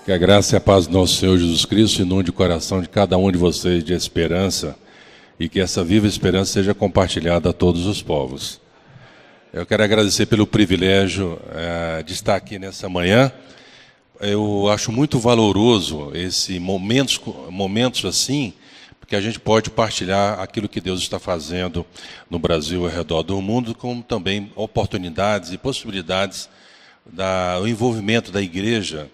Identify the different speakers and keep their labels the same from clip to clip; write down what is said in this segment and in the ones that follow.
Speaker 1: Que a graça e a paz do nosso Senhor Jesus Cristo inunde o coração de cada um de vocês de esperança e que essa viva esperança seja compartilhada a todos os povos. Eu quero agradecer pelo privilégio de estar aqui nessa manhã. Eu acho muito valoroso esse momentos assim, porque a gente pode partilhar aquilo que Deus está fazendo no Brasil e ao redor do mundo, como também oportunidades e possibilidades do envolvimento da igreja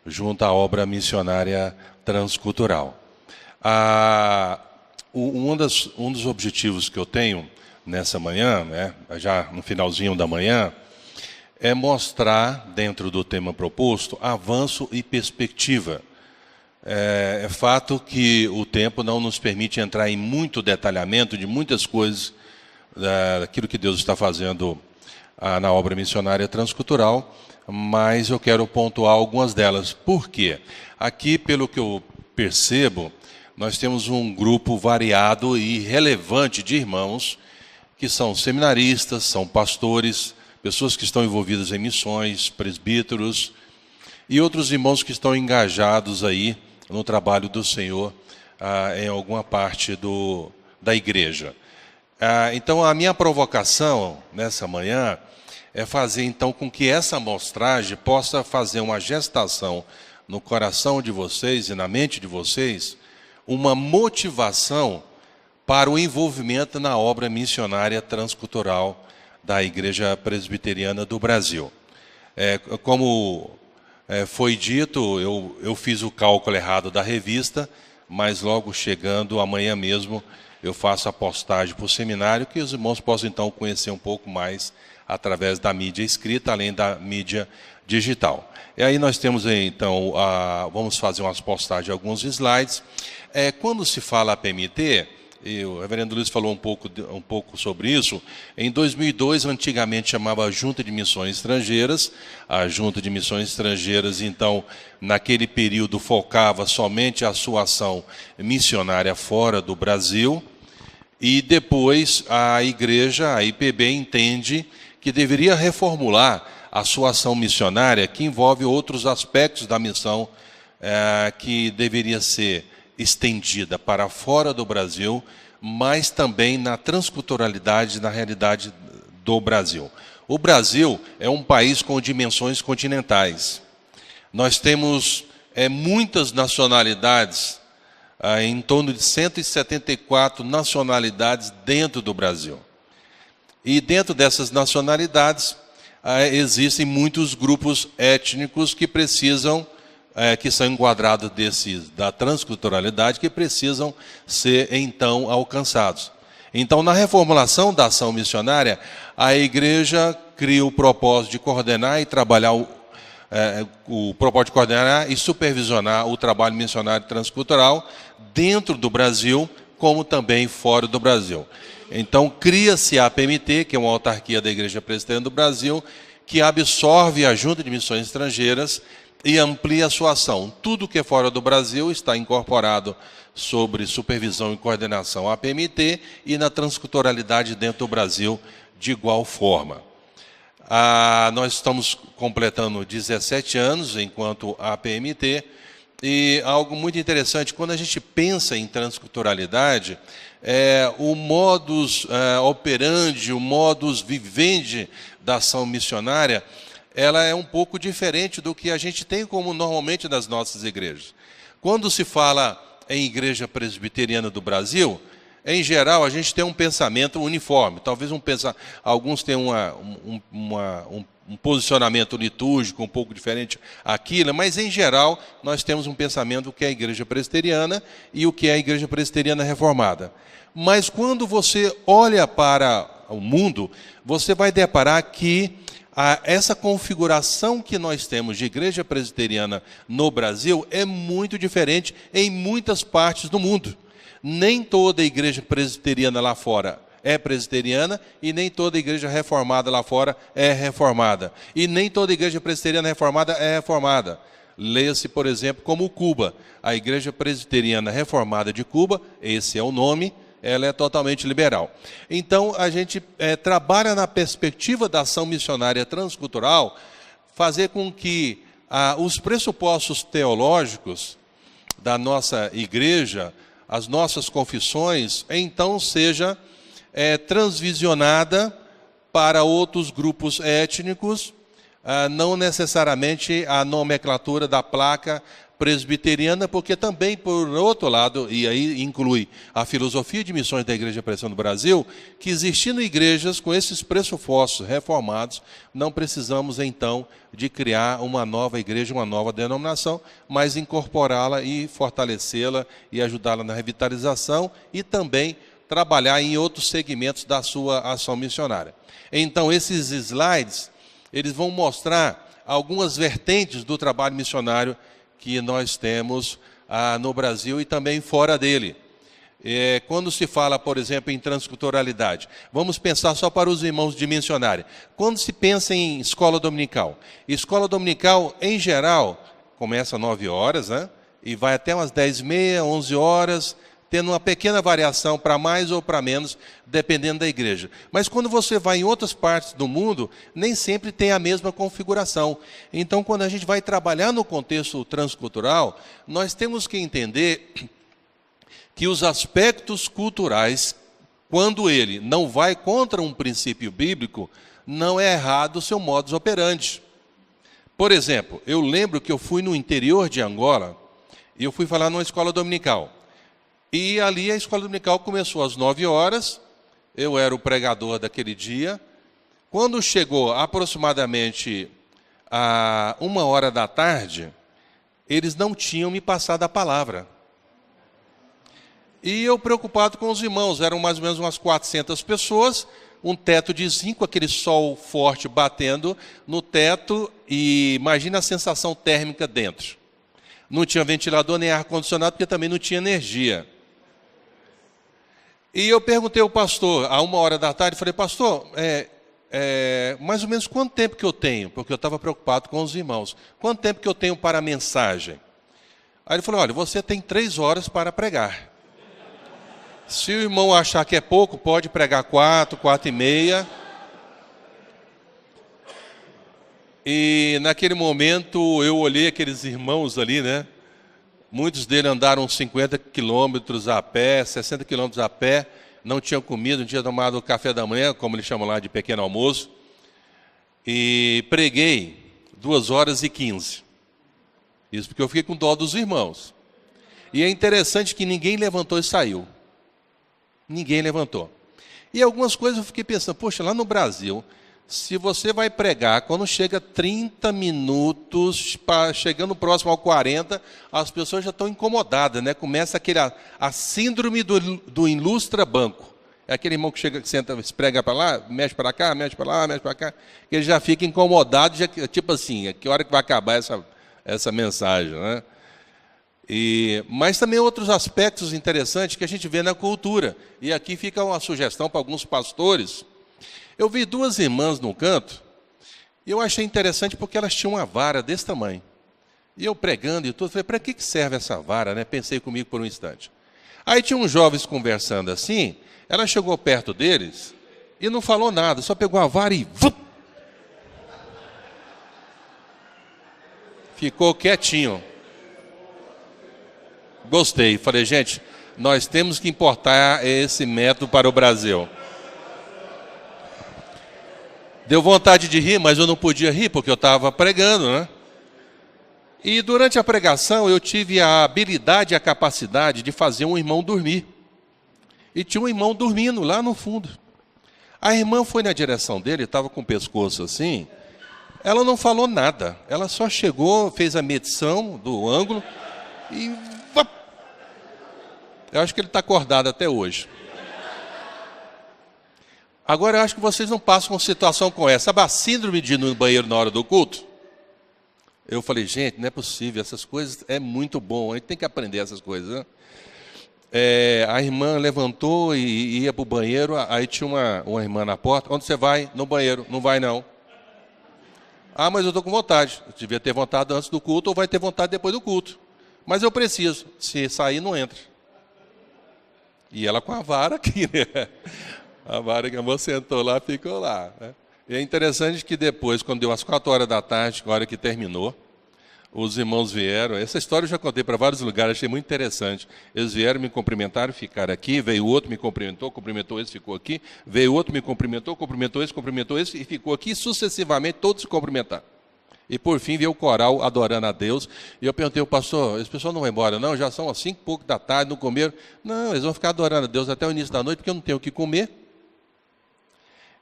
Speaker 1: junto à obra missionária transcultural. Um dos objetivos que eu tenho nessa manhã, já no finalzinho da manhã, é mostrar, dentro do tema proposto, avanço e perspectiva. É fato que o tempo não nos permite entrar em muito detalhamento de muitas coisas daquilo que Deus está fazendo na obra missionária transcultural, mas eu quero pontuar algumas delas. Por quê? Aqui, pelo que eu percebo, nós temos um grupo variado e relevante de irmãos que são seminaristas, são pastores, pessoas que estão envolvidas em missões, presbíteros e outros irmãos que estão engajados aí no trabalho do Senhor em alguma parte da igreja. Então, a minha provocação nessa manhã é fazer, então, com que essa amostragem possa fazer uma gestação no coração de vocês e na mente de vocês, uma motivação para o envolvimento na obra missionária transcultural da Igreja Presbiteriana do Brasil. Como foi dito, eu fiz o cálculo errado da revista, mas logo chegando, amanhã mesmo, eu faço a postagem para o seminário, que os irmãos possam, então, conhecer um pouco mais através da mídia escrita, além da mídia digital. E aí nós temos, então, vamos fazer umas postagens de alguns slides. Quando se fala APMT, e o reverendo Luiz falou um pouco sobre isso, em 2002, antigamente chamava Junta de Missões Estrangeiras. A Junta de Missões Estrangeiras, então, naquele período, focava somente a sua ação missionária fora do Brasil. E depois a igreja, a IPB, entende que deveria reformular a sua ação missionária, que envolve outros aspectos da missão que deveria ser estendida para fora do Brasil, mas também na transculturalidade, na realidade do Brasil. O Brasil é um país com dimensões continentais. Nós temos muitas nacionalidades, em torno de 174 nacionalidades dentro do Brasil. E dentro dessas nacionalidades existem muitos grupos étnicos que precisam, que são enquadrados da transculturalidade, que precisam ser, então, alcançados. Então, na reformulação da ação missionária, a igreja cria o propósito de coordenar e trabalhar o propósito de coordenar e supervisionar o trabalho missionário transcultural dentro do Brasil, como também fora do Brasil. Então, cria-se a APMT, que é uma autarquia da Igreja Presbiteriana do Brasil, que absorve a Junta de Missões Estrangeiras e amplia a sua ação. Tudo que é fora do Brasil está incorporado sobre supervisão e coordenação à APMT e na transculturalidade dentro do Brasil de igual forma. Nós estamos completando 17 anos enquanto APMT, e algo muito interessante, quando a gente pensa em transculturalidade, o modus operandi, o modus vivendi da ação missionária, ela é um pouco diferente do que a gente tem como normalmente nas nossas igrejas. Quando se fala em Igreja Presbiteriana do Brasil, em geral, a gente tem um pensamento uniforme. Talvez alguns tenham um posicionamento litúrgico um pouco diferente àquilo, mas, em geral, nós temos um pensamento do que é a Igreja Presbiteriana e o que é a Igreja Presbiteriana Reformada. Mas, quando você olha para o mundo, você vai deparar que essa configuração que nós temos de Igreja Presbiteriana no Brasil é muito diferente em muitas partes do mundo. Nem toda igreja presbiteriana lá fora é presbiteriana e nem toda igreja reformada lá fora é reformada. E nem toda igreja presbiteriana reformada é reformada. Leia-se, por exemplo, como Cuba. A Igreja Presbiteriana Reformada de Cuba, esse é o nome, ela é totalmente liberal. Então, a gente trabalha na perspectiva da ação missionária transcultural, fazer com que os pressupostos teológicos da nossa igreja, as nossas confissões, então seja transvisionada para outros grupos étnicos, não necessariamente a nomenclatura da placa presbiteriana, porque também, por outro lado, e aí inclui a filosofia de missões da Igreja Presbiteriana do Brasil, que existindo igrejas com esses pressupostos reformados, não precisamos então de criar uma nova igreja, uma nova denominação, mas incorporá-la e fortalecê-la e ajudá-la na revitalização e também trabalhar em outros segmentos da sua ação missionária. Então, esses slides, eles vão mostrar algumas vertentes do trabalho missionário que nós temos no Brasil e também fora dele. Quando se fala, por exemplo, em transculturalidade, vamos pensar só para os irmãos dimensionarem. Quando se pensa em escola dominical, em geral, começa às 9 horas, né, e vai até umas 10h30, 11 horas, tendo uma pequena variação para mais ou para menos, dependendo da igreja. Mas quando você vai em outras partes do mundo, nem sempre tem a mesma configuração. Então, quando a gente vai trabalhar no contexto transcultural, nós temos que entender que os aspectos culturais, quando ele não vai contra um princípio bíblico, não é errado o seu modus operandi. Por exemplo, eu lembro que eu fui no interior de Angola, e eu fui falar numa escola dominical. E ali a escola dominical começou às 9 horas, eu era o pregador daquele dia. Quando chegou aproximadamente a 1h da tarde, eles não tinham me passado a palavra. E eu preocupado com os irmãos, eram mais ou menos umas 400 pessoas, um teto de zinco, aquele sol forte batendo no teto, e imagina a sensação térmica dentro. Não tinha ventilador nem ar-condicionado, porque também não tinha energia. E eu perguntei ao pastor, a 1h da tarde, falei, pastor, mais ou menos quanto tempo que eu tenho? Porque eu estava preocupado com os irmãos. Quanto tempo que eu tenho para a mensagem? Aí ele falou, olha, você tem 3 horas para pregar. Se o irmão achar que é pouco, pode pregar 4, 4h30. E naquele momento eu olhei aqueles irmãos ali, né? Muitos deles andaram 50 quilômetros a pé, 60 quilômetros a pé, não tinham comido, não tinham tomado café da manhã, como eles chamam lá de pequeno almoço. E preguei 2h15. Isso porque eu fiquei com dó dos irmãos. E é interessante que ninguém levantou e saiu. Ninguém levantou. E algumas coisas eu fiquei pensando, poxa, lá no Brasil, se você vai pregar, quando chega 30 minutos, chegando próximo ao 40, as pessoas já estão incomodadas, né? Começa a síndrome do ilustra banco. É aquele irmão que chega, que senta, se prega para lá, mexe para cá, mexe para lá, mexe para cá, que ele já fica incomodado, já, tipo assim, que hora que vai acabar essa mensagem, né? Mas também outros aspectos interessantes que a gente vê na cultura. E aqui fica uma sugestão para alguns pastores. Eu vi 2 irmãs no canto, e eu achei interessante porque elas tinham uma vara desse tamanho. E eu pregando e tudo, falei, para que serve essa vara, né? Pensei comigo por um instante. Aí tinha uns jovens conversando assim, ela chegou perto deles e não falou nada, só pegou a vara e... ficou quietinho. Gostei, falei, gente, nós temos que importar esse método para o Brasil. Deu vontade de rir, mas eu não podia rir, porque eu estava pregando, né? E durante a pregação, eu tive a habilidade e a capacidade de fazer um irmão dormir. E tinha um irmão dormindo lá no fundo. A irmã foi na direção dele, estava com o pescoço assim. Ela não falou nada. Ela só chegou, fez a medição do ângulo e... eu acho que ele está acordado até hoje. Agora, eu acho que vocês não passam uma situação com essa. Sabe a síndrome de ir no banheiro na hora do culto? Eu falei, gente, não é possível, essas coisas é muito bom, a gente tem que aprender essas coisas, né? A irmã levantou e ia para o banheiro, aí tinha uma irmã na porta. Onde você vai? No banheiro. Não vai, não. Ah, mas eu estou com vontade. Eu devia ter vontade antes do culto ou vai ter vontade depois do culto. Mas eu preciso. Se sair, não entra. E ela com a vara aqui, né? A vara que a moça sentou lá, ficou lá, né? E é interessante que depois, quando deu às 4 horas da tarde, a hora que terminou, Os irmãos vieram, essa história eu já contei para vários lugares, achei muito interessante. Eles vieram, me cumprimentaram, ficaram aqui, veio outro, me cumprimentou esse, ficou aqui, veio outro, me cumprimentou esse e ficou aqui, sucessivamente todos se cumprimentaram. E por fim veio o coral adorando a Deus. E eu perguntei ao pastor, esse pessoal não vai embora não? Já são às 5 e pouco da tarde, não comeram? Não, eles vão ficar adorando a Deus até o início da noite, porque eu não tenho o que comer.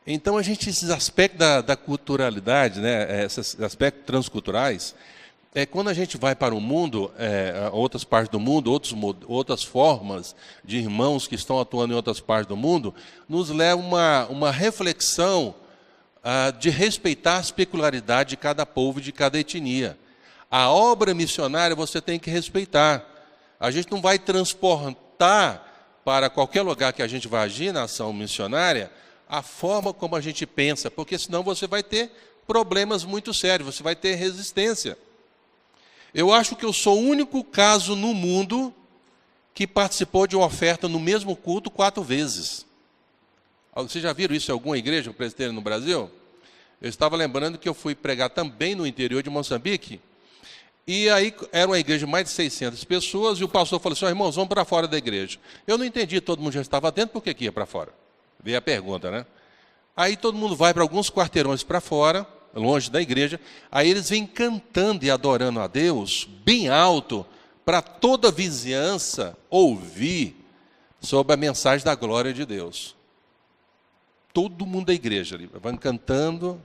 Speaker 1: Então, esses aspectos da culturalidade, né, esses aspectos transculturais, quando a gente vai para o mundo, outras partes do mundo, outras formas de irmãos que estão atuando em outras partes do mundo, nos leva uma reflexão de respeitar as peculiaridades de cada povo, de cada etnia. A obra missionária você tem que respeitar. A gente não vai transportar para qualquer lugar que a gente vai agir na ação missionária a forma como a gente pensa, porque senão você vai ter problemas muito sérios, você vai ter resistência. Eu acho que eu sou o único caso no mundo que participou de uma oferta no mesmo culto 4 vezes. Vocês já viram isso em alguma igreja presbiteriana no Brasil? Eu estava lembrando que eu fui pregar também no interior de Moçambique, e aí era uma igreja de mais de 600 pessoas, e o pastor falou assim, irmãos, vamos para fora da igreja. Eu não entendi, todo mundo já estava dentro, por que ia para fora? Veio a pergunta, né? Aí todo mundo vai para alguns quarteirões para fora, longe da igreja, aí eles vêm cantando e adorando a Deus, bem alto, para toda a vizinhança ouvir sobre a mensagem da glória de Deus. Todo mundo da igreja ali, vão cantando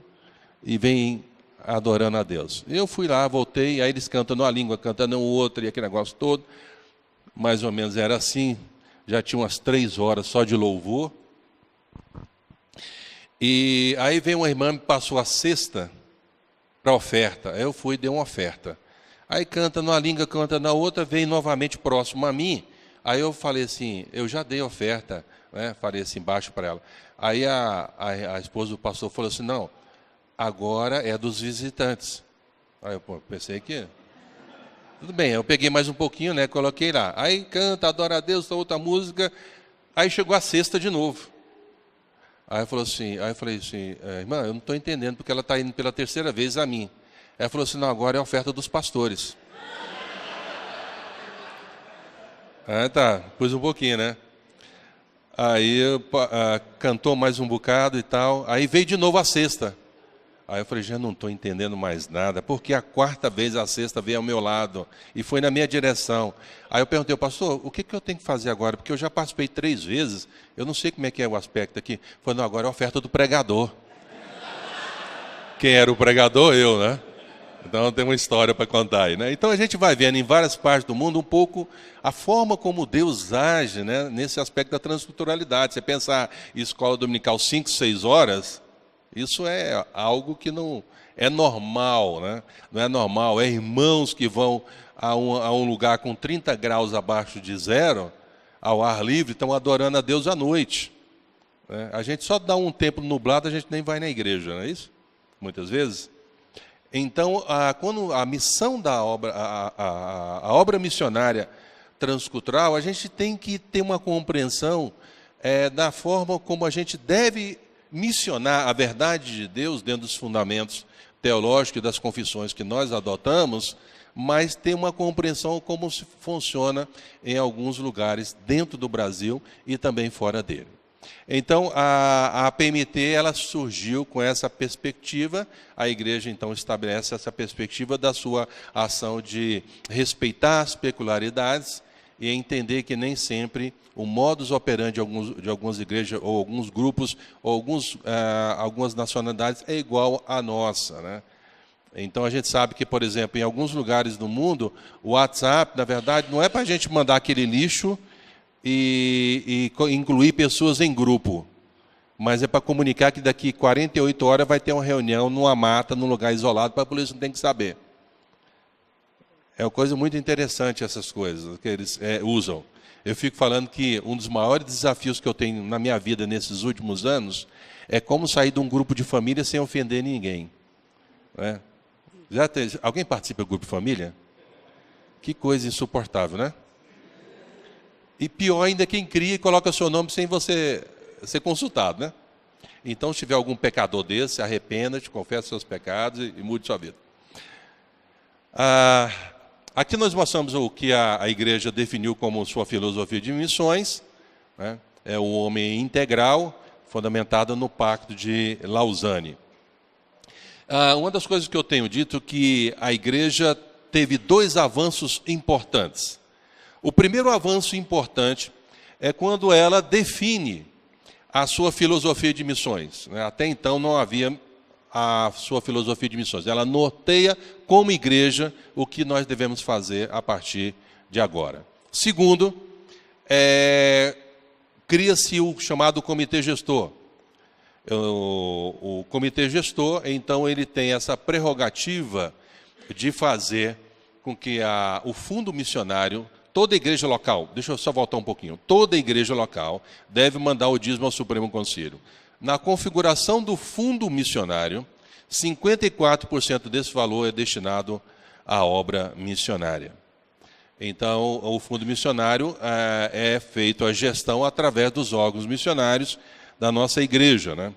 Speaker 1: e vem adorando a Deus. Eu fui lá, voltei, aí eles cantam numa língua, cantando um outro, e aquele negócio todo, mais ou menos era assim, já tinha umas 3 horas só de louvor. E aí veio uma irmã, me passou a cesta para oferta. Aí eu fui e dei uma oferta. Aí canta numa língua, canta na outra, veio novamente próximo a mim. Aí eu falei assim, eu já dei oferta, né? Falei assim embaixo para ela. Aí a esposa do pastor falou assim, não, agora é dos visitantes. Aí eu pensei que... Tudo bem, eu peguei mais um pouquinho, né? Coloquei lá. Aí canta, adora a Deus, outra música. Aí chegou a cesta de novo. Aí eu falei assim, irmã, eu não estou entendendo, porque ela está indo pela 3ª vez a mim. Ela falou assim, não, agora é a oferta dos pastores. Tá, pus um pouquinho, né? Aí cantou mais um bocado e tal, aí veio de novo a cesta. Aí eu falei, já não estou entendendo mais nada, porque a 4ª vez a cesta veio ao meu lado e foi na minha direção. Aí eu perguntei ao pastor, o que eu tenho que fazer agora? Porque eu já participei 3 vezes, eu não sei como é que é o aspecto aqui. Falei, não, agora é a oferta do pregador. Quem era o pregador? Eu, né? Então tem uma história para contar aí, né? Então a gente vai vendo em várias partes do mundo um pouco a forma como Deus age, né, nesse aspecto da transculturalidade. Você pensar em escola dominical 5, 6 horas... Isso é algo que não é normal, né? Não é normal. É irmãos que vão a um lugar com 30 graus abaixo de zero, ao ar livre, estão adorando a Deus à noite. Né? A gente só dá um tempo nublado, a gente nem vai na igreja, não é isso? Muitas vezes. Então, quando a missão da obra, a obra missionária transcultural, a gente tem que ter uma compreensão da forma como a gente deve missionar a verdade de Deus dentro dos fundamentos teológicos e das confissões que nós adotamos, mas ter uma compreensão como se funciona em alguns lugares dentro do Brasil e também fora dele. Então, a PMT ela surgiu com essa perspectiva, a igreja então estabelece essa perspectiva da sua ação de respeitar as peculiaridades e entender que nem sempre o modus operandi de algumas igrejas, ou alguns grupos, ou algumas nacionalidades é igual à nossa, né? Então a gente sabe que, por exemplo, em alguns lugares do mundo, o WhatsApp, na verdade, não é para a gente mandar aquele lixo e incluir pessoas em grupo, mas é para comunicar que daqui 48 horas vai ter uma reunião numa mata, num lugar isolado, para a polícia não tem que saber. É uma coisa muito interessante essas coisas que eles usam. Eu fico falando que um dos maiores desafios que eu tenho na minha vida nesses últimos anos é como sair de um grupo de família sem ofender ninguém. Né? Alguém participa do grupo de família? Que coisa insuportável, né? E pior ainda quem cria e coloca seu nome sem você ser consultado, né? Então, se tiver algum pecador desse, arrependa-te, confessa seus pecados e mude sua vida. Aqui nós mostramos o que a igreja definiu como sua filosofia de missões, né? É o homem integral, fundamentado no Pacto de Lausanne. Uma das coisas que eu tenho dito é que a igreja teve dois avanços importantes. O primeiro avanço importante é quando ela define a sua filosofia de missões, né? Até então não havia a sua filosofia de missões. Ela norteia como igreja o que nós devemos fazer a partir de agora. Segundo, cria-se o chamado comitê gestor. O comitê gestor, então, ele tem essa prerrogativa de fazer com que o fundo missionário, toda igreja local, deixa eu só voltar um pouquinho, toda igreja local deve mandar o dízimo ao Supremo Conselho. Na configuração do fundo missionário, 54% desse valor é destinado à obra missionária. Então, o fundo missionário é feito a gestão através dos órgãos missionários da nossa igreja, né?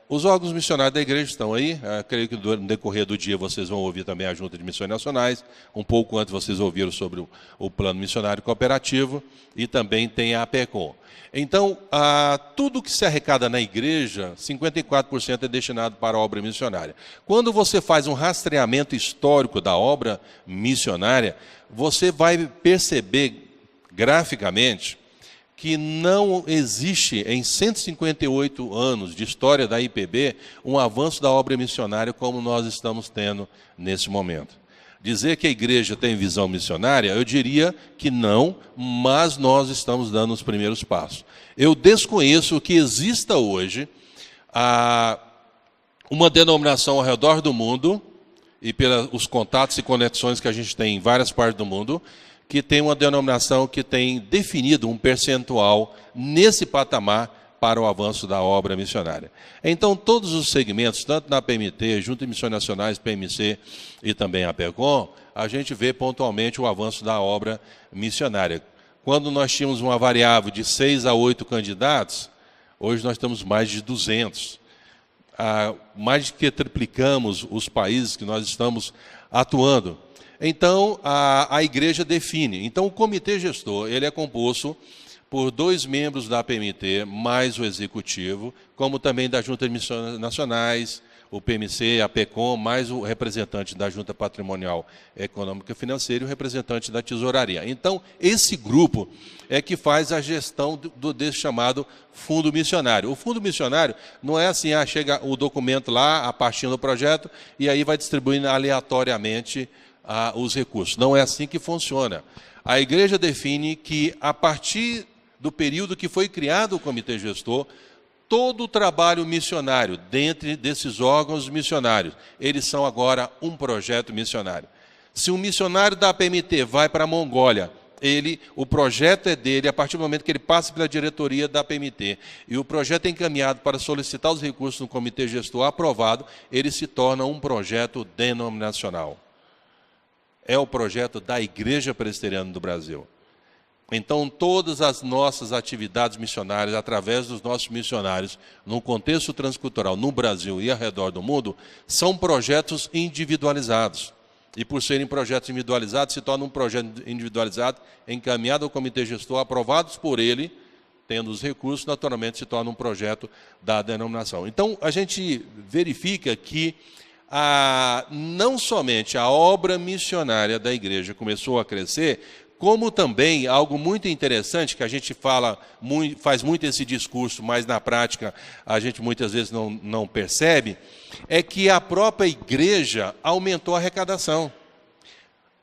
Speaker 1: Os órgãos missionários da igreja estão aí. Creio que no decorrer do dia vocês vão ouvir também a Junta de Missões Nacionais. Um pouco antes vocês ouviram sobre o Plano Missionário Cooperativo e também tem a APECOM. Então, tudo que se arrecada na igreja, 54% é destinado para a obra missionária. Quando você faz um rastreamento histórico da obra missionária, você vai perceber graficamente que não existe, em 158 anos de história da IPB, um avanço da obra missionária como nós estamos tendo nesse momento. Dizer que a igreja tem visão missionária, eu diria que não, mas nós estamos dando os primeiros passos. Eu desconheço que exista hoje uma denominação ao redor do mundo, e pelos contatos e conexões que a gente tem em várias partes do mundo, que tem uma denominação que tem definido um percentual nesse patamar para o avanço da obra missionária. Então, todos os segmentos, tanto na PMT, Junta de Missões Nacionais, PMC e também a PECOM, a gente vê pontualmente o avanço da obra missionária. Quando nós tínhamos uma variável de 6 a 8 candidatos, hoje nós temos mais de 200. Mais que triplicamos os países que nós estamos atuando. Então, a igreja define. Então, o comitê gestor, ele é composto por 2 membros da PMT, mais o executivo, como também da Junta de Missões Nacionais, o PMC, a PECOM, mais o representante da Junta Patrimonial Econômica e Financeira e o representante da Tesouraria. Então, esse grupo é que faz a gestão desse chamado fundo missionário. O fundo missionário não é assim, chega o documento lá, a pastinha do projeto, e aí vai distribuindo aleatoriamente os recursos. Não é assim que funciona. A igreja define que, a partir do período que foi criado o comitê gestor, todo o trabalho missionário, dentro desses órgãos missionários, eles são agora um projeto missionário. Se um missionário da PMT vai para a Mongólia, o projeto é dele, a partir do momento que ele passa pela diretoria da PMT, e o projeto é encaminhado para solicitar os recursos no comitê gestor aprovado, ele se torna um projeto denominacional. É o projeto da Igreja Presbiteriana do Brasil. Então, todas as nossas atividades missionárias, através dos nossos missionários, no contexto transcultural, no Brasil e ao redor do mundo, são projetos individualizados. E por serem projetos individualizados, se torna um projeto individualizado, encaminhado ao comitê gestor, aprovados por ele, tendo os recursos, naturalmente se torna um projeto da denominação. Então, a gente verifica que não somente a obra missionária da igreja começou a crescer, como também algo muito interessante, que a gente faz muito esse discurso, mas na prática a gente muitas vezes não percebe, é que a própria igreja aumentou a arrecadação.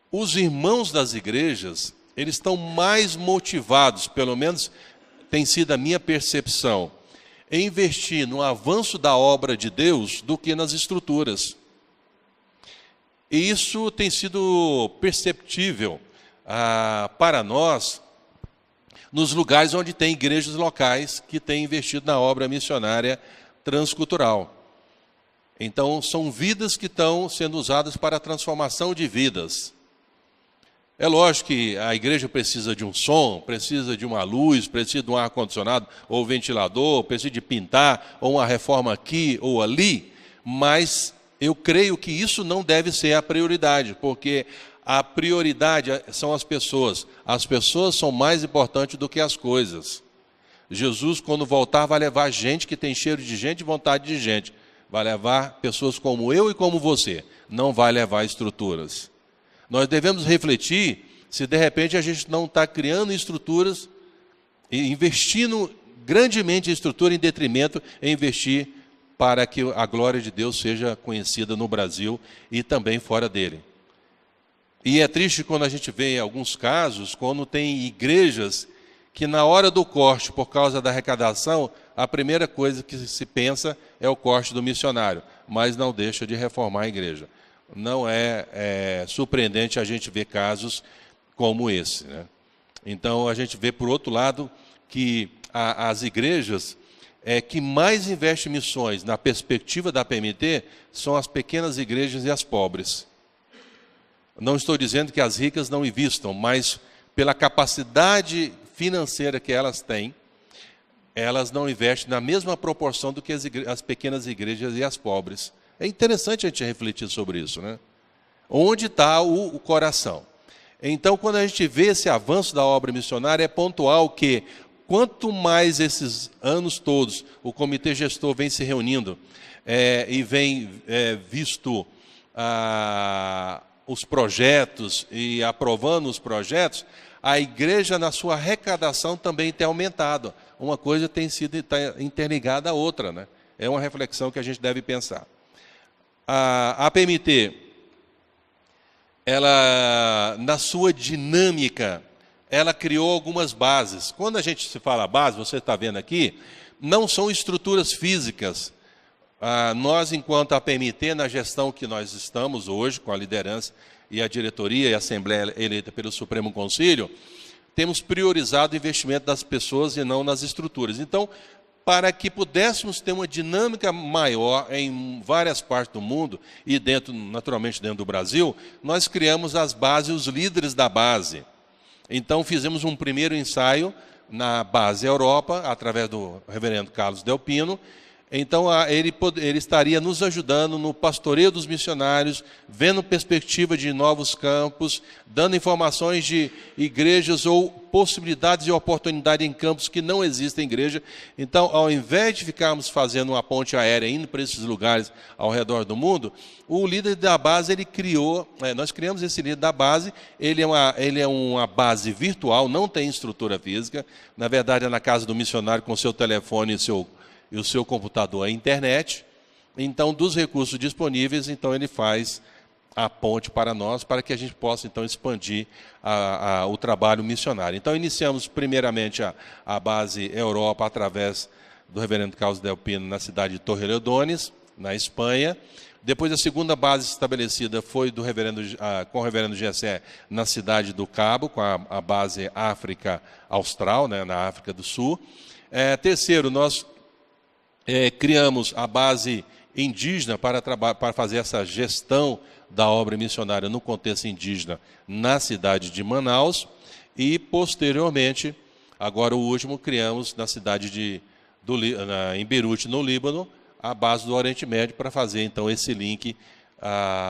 Speaker 1: Os irmãos das igrejas, eles estão mais motivados, pelo menos tem sido a minha percepção, em investir no avanço da obra de Deus do que nas estruturas. E isso tem sido perceptível para nós nos lugares onde tem igrejas locais que têm investido na obra missionária transcultural. Então, são vidas que estão sendo usadas para a transformação de vidas. É lógico que a igreja precisa de um som, precisa de uma luz, precisa de um ar-condicionado ou ventilador, precisa de pintar, ou uma reforma aqui ou ali, mas Eu creio que isso não deve ser a prioridade, porque a prioridade são as pessoas. As pessoas são mais importantes do que as coisas. Jesus, quando voltar, vai levar gente que tem cheiro de gente e vontade de gente. Vai levar pessoas como eu e como você. Não vai levar estruturas. Nós devemos refletir se de repente a gente não está criando estruturas e investindo grandemente em estrutura em detrimento em investir para que a glória de Deus seja conhecida no Brasil e também fora dele. E é triste quando a gente vê em alguns casos, quando tem igrejas que na hora do corte, por causa da arrecadação, a primeira coisa que se pensa é o corte do missionário, mas não deixa de reformar a igreja. Não é surpreendente a gente ver casos como esse, né? Então, a gente vê, por outro lado, que as igrejas que mais investem em missões, na perspectiva da PMT, são as pequenas igrejas e as pobres. Não estou dizendo que as ricas não investam, mas pela capacidade financeira que elas têm, elas não investem na mesma proporção do que as pequenas igrejas e as pobres. É interessante a gente refletir sobre isso, né? Onde está o coração? Então, quando a gente vê esse avanço da obra missionária, é pontual que, quanto mais esses anos todos, o comitê gestor vem se reunindo e vem visto os projetos e aprovando os projetos, a igreja, na sua arrecadação, também tem aumentado. Uma coisa tem sido interligada à outra, né? É uma reflexão que a gente deve pensar. A PMT, ela, na sua dinâmica, ela criou algumas bases. Quando a gente se fala base, você está vendo aqui, não são estruturas físicas. Nós, enquanto a PMT, na gestão que nós estamos hoje, com a liderança e a diretoria e a Assembleia eleita pelo Supremo Conselho, temos priorizado o investimento das pessoas e não nas estruturas. Então, para que pudéssemos ter uma dinâmica maior em várias partes do mundo, e naturalmente dentro do Brasil, nós criamos as bases, os líderes da base. Então, fizemos um primeiro ensaio na base Europa, através do reverendo Carlos Delpino. Então, ele estaria nos ajudando no pastoreio dos missionários, vendo perspectiva de novos campos, dando informações de igrejas ou possibilidades e oportunidades em campos que não existem em igreja. Então, ao invés de ficarmos fazendo uma ponte aérea, indo para esses lugares ao redor do mundo, o líder da base, nós criamos esse líder da base, ele é uma base virtual, não tem estrutura física, na verdade é na casa do missionário com seu telefone e o seu computador à internet. Então, dos recursos disponíveis, então ele faz a ponte para nós, para que a gente possa então expandir o trabalho missionário. Então, iniciamos primeiramente a base Europa através do reverendo Carlos Delpino na cidade de Torrelodones, na Espanha. Depois, a segunda base estabelecida foi com o reverendo Gessé na cidade do Cabo, com a base África Austral, né, na África do Sul. Terceiro, nós criamos a base indígena para fazer essa gestão da obra missionária no contexto indígena na cidade de Manaus. E, posteriormente, agora o último, criamos na cidade em Beirute, no Líbano, a base do Oriente Médio, para fazer, então, esse link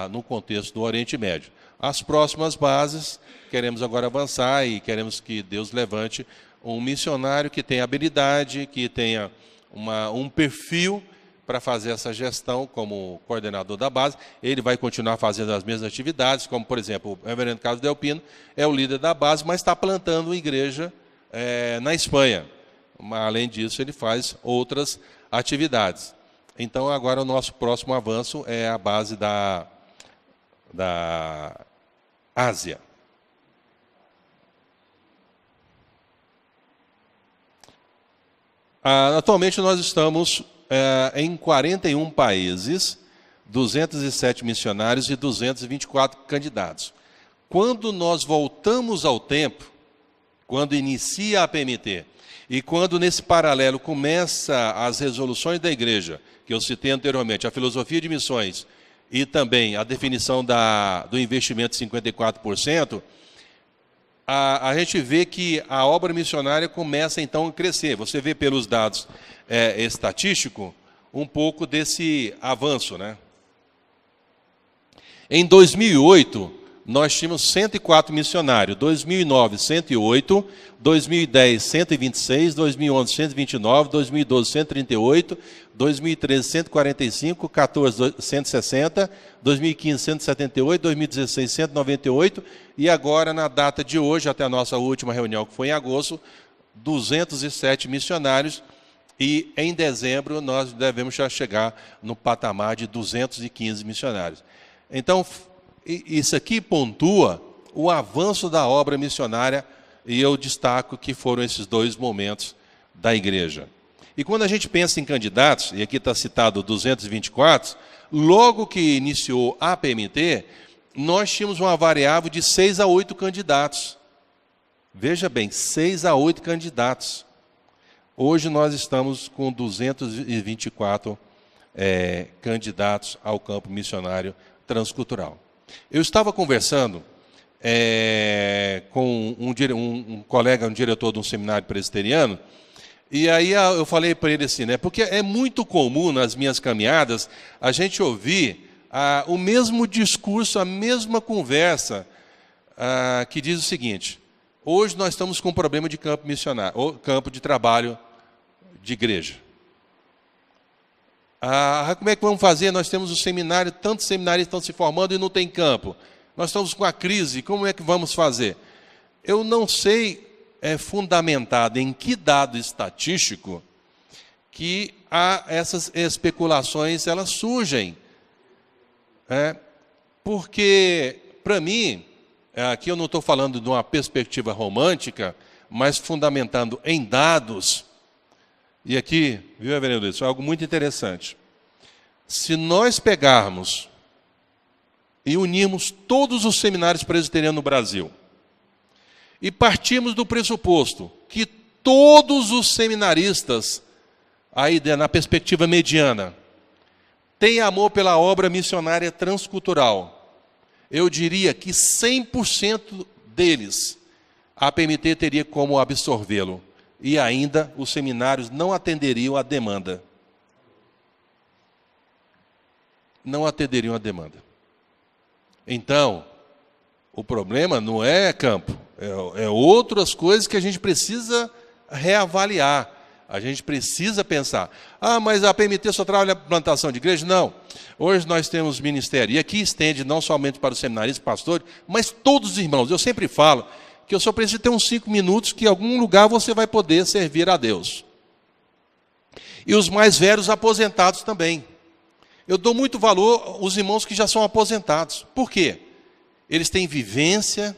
Speaker 1: no contexto do Oriente Médio. As próximas bases, queremos agora avançar e queremos que Deus levante um missionário que tenha habilidade, que tenha um perfil para fazer essa gestão como coordenador da base. Ele vai continuar fazendo as mesmas atividades, como, por exemplo, o reverendo Carlos Delpino é o líder da base, mas está plantando igreja na Espanha. Além disso, ele faz outras atividades. Então, agora o nosso próximo avanço é a base da Ásia. Atualmente nós estamos em 41 países, 207 missionários e 224 candidatos. Quando nós voltamos ao tempo, quando inicia a PMT, e quando nesse paralelo começa as resoluções da igreja, que eu citei anteriormente, a filosofia de missões e também a definição do investimento de 54%, a gente vê que a obra missionária começa então a crescer. Você vê pelos dados estatísticos um pouco desse avanço, né? Em 2008, nós tínhamos 104 missionários. 2009, 108. 2010, 126. 2011, 129. 2012, 138. 2013, 145. 2014, 160. 2015, 178. 2016, 198. E agora, na data de hoje, até a nossa última reunião, que foi em agosto, 207 missionários. E em dezembro, nós devemos já chegar no patamar de 215 missionários. Então, isso aqui pontua o avanço da obra missionária, e eu destaco que foram esses dois momentos da igreja. E quando a gente pensa em candidatos, e aqui está citado 224, logo que iniciou a PMT, nós tínhamos uma variável de 6 a 8 candidatos. Veja bem, 6 a 8 candidatos. Hoje nós estamos com 224 candidatos ao campo missionário transcultural. Eu estava conversando com um colega, um diretor de um seminário presbiteriano, e aí eu falei para ele assim, né, porque é muito comum nas minhas caminhadas a gente ouvir o mesmo discurso, a mesma conversa, que diz o seguinte: hoje nós estamos com um problema de campo missionário, ou campo de trabalho de igreja. Como é que vamos fazer? Nós temos o seminário, tantos seminários estão se formando e não tem campo. Nós estamos com a crise, como é que vamos fazer? Eu não sei, fundamentado em que dado estatístico que essas especulações elas surgem. Porque, para mim, aqui eu não estou falando de uma perspectiva romântica, mas fundamentando em dados. E aqui, viu, reverendo, isso é algo muito interessante. Se nós pegarmos e unirmos todos os seminários presbiterianos no Brasil, e partirmos do pressuposto que todos os seminaristas, aí na perspectiva mediana, têm amor pela obra missionária transcultural, eu diria que 100% deles, a PMT teria como absorvê-lo. E ainda os seminários não atenderiam à demanda. Não atenderiam à demanda. Então, o problema não é campo, é outras coisas que a gente precisa reavaliar. A gente precisa pensar. Mas a PMT só trabalha plantação de igreja? Não. Hoje nós temos ministério. E aqui estende não somente para os seminaristas, pastores, mas todos os irmãos. Eu sempre falo que eu só preciso ter uns 5 minutos que em algum lugar você vai poder servir a Deus. E os mais velhos aposentados também. Eu dou muito valor aos irmãos que já são aposentados. Por quê? Eles têm vivência,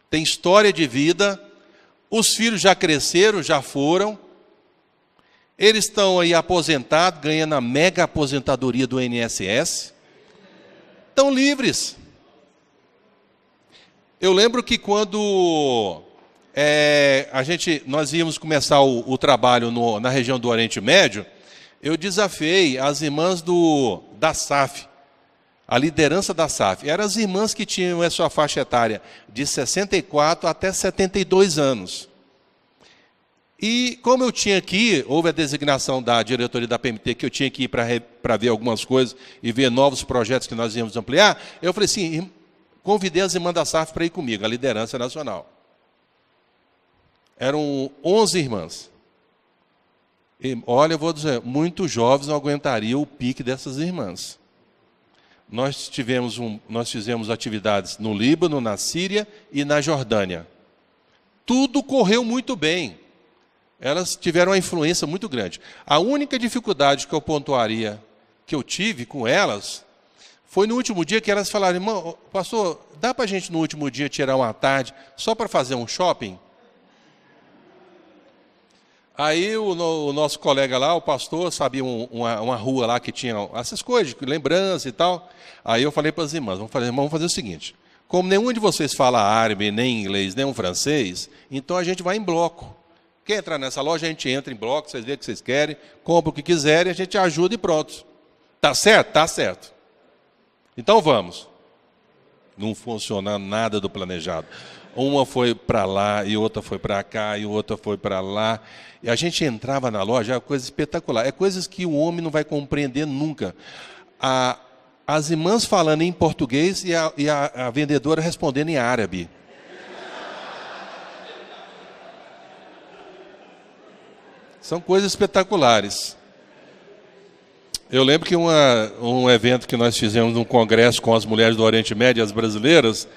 Speaker 1: têm história de vida, os filhos já cresceram, já foram, eles estão aí aposentados, ganhando a mega aposentadoria do INSS, estão livres. Eu lembro que quando nós íamos começar o trabalho na região do Oriente Médio, eu desafiei as irmãs da SAF, a liderança da SAF. Eram as irmãs que tinham a sua faixa etária de 64 até 72 anos. E como eu tinha que ir, houve a designação da diretoria da PMT, que eu tinha que ir para ver algumas coisas e ver novos projetos que nós íamos ampliar, eu falei assim, convidei as irmãs da SAF para ir comigo, a liderança nacional. Eram 11 irmãs. E, olha, eu vou dizer, muitos jovens não aguentariam o pique dessas irmãs. Nós fizemos atividades no Líbano, na Síria e na Jordânia. Tudo correu muito bem. Elas tiveram uma influência muito grande. A única dificuldade que eu pontuaria, que eu tive com elas, foi no último dia que elas falaram, irmão, pastor, dá para a gente no último dia tirar uma tarde só para fazer um shopping? Aí o nosso colega lá, o pastor, sabia uma rua lá que tinha essas coisas, lembrança e tal. Aí eu falei para as irmãs, vamos fazer o seguinte, como nenhum de vocês fala árabe, nem inglês, nem um francês, então a gente vai em bloco. Quer entrar nessa loja, a gente entra em bloco, vocês veem o que vocês querem, compra o que quiserem, a gente ajuda e pronto. Tá certo? Tá certo. Então vamos. Não funcionou nada do planejado. Uma foi para lá, e outra foi para cá, e outra foi para lá. E a gente entrava na loja, é uma coisa espetacular. É coisas que o homem não vai compreender nunca. as irmãs falando em português e a vendedora respondendo em árabe. São coisas espetaculares. Eu lembro que um evento que nós fizemos num congresso com as mulheres do Oriente Médio, as brasileiras,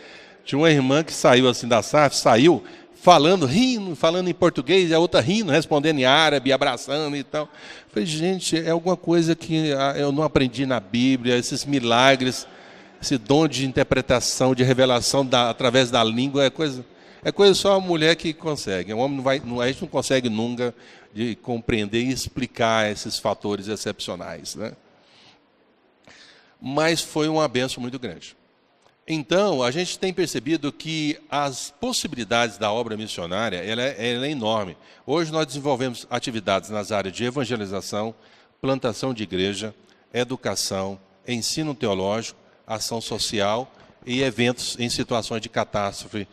Speaker 1: tinha uma irmã que saiu assim da SAF, saiu falando, rindo, falando em português, e a outra rindo, respondendo em árabe, abraçando e tal. Eu falei, gente, é alguma coisa que eu não aprendi na Bíblia, esses milagres, esse dom de interpretação, de revelação através da língua, é coisa só a mulher que consegue. O homem a gente não consegue nunca de compreender e explicar esses fatores excepcionais, né? Mas foi uma bênção muito grande. Então, a gente tem percebido que as possibilidades da obra missionária, ela é enorme. Hoje nós desenvolvemos atividades nas áreas de evangelização, plantação de igreja, educação, ensino teológico, ação social e eventos em situações de catástrofe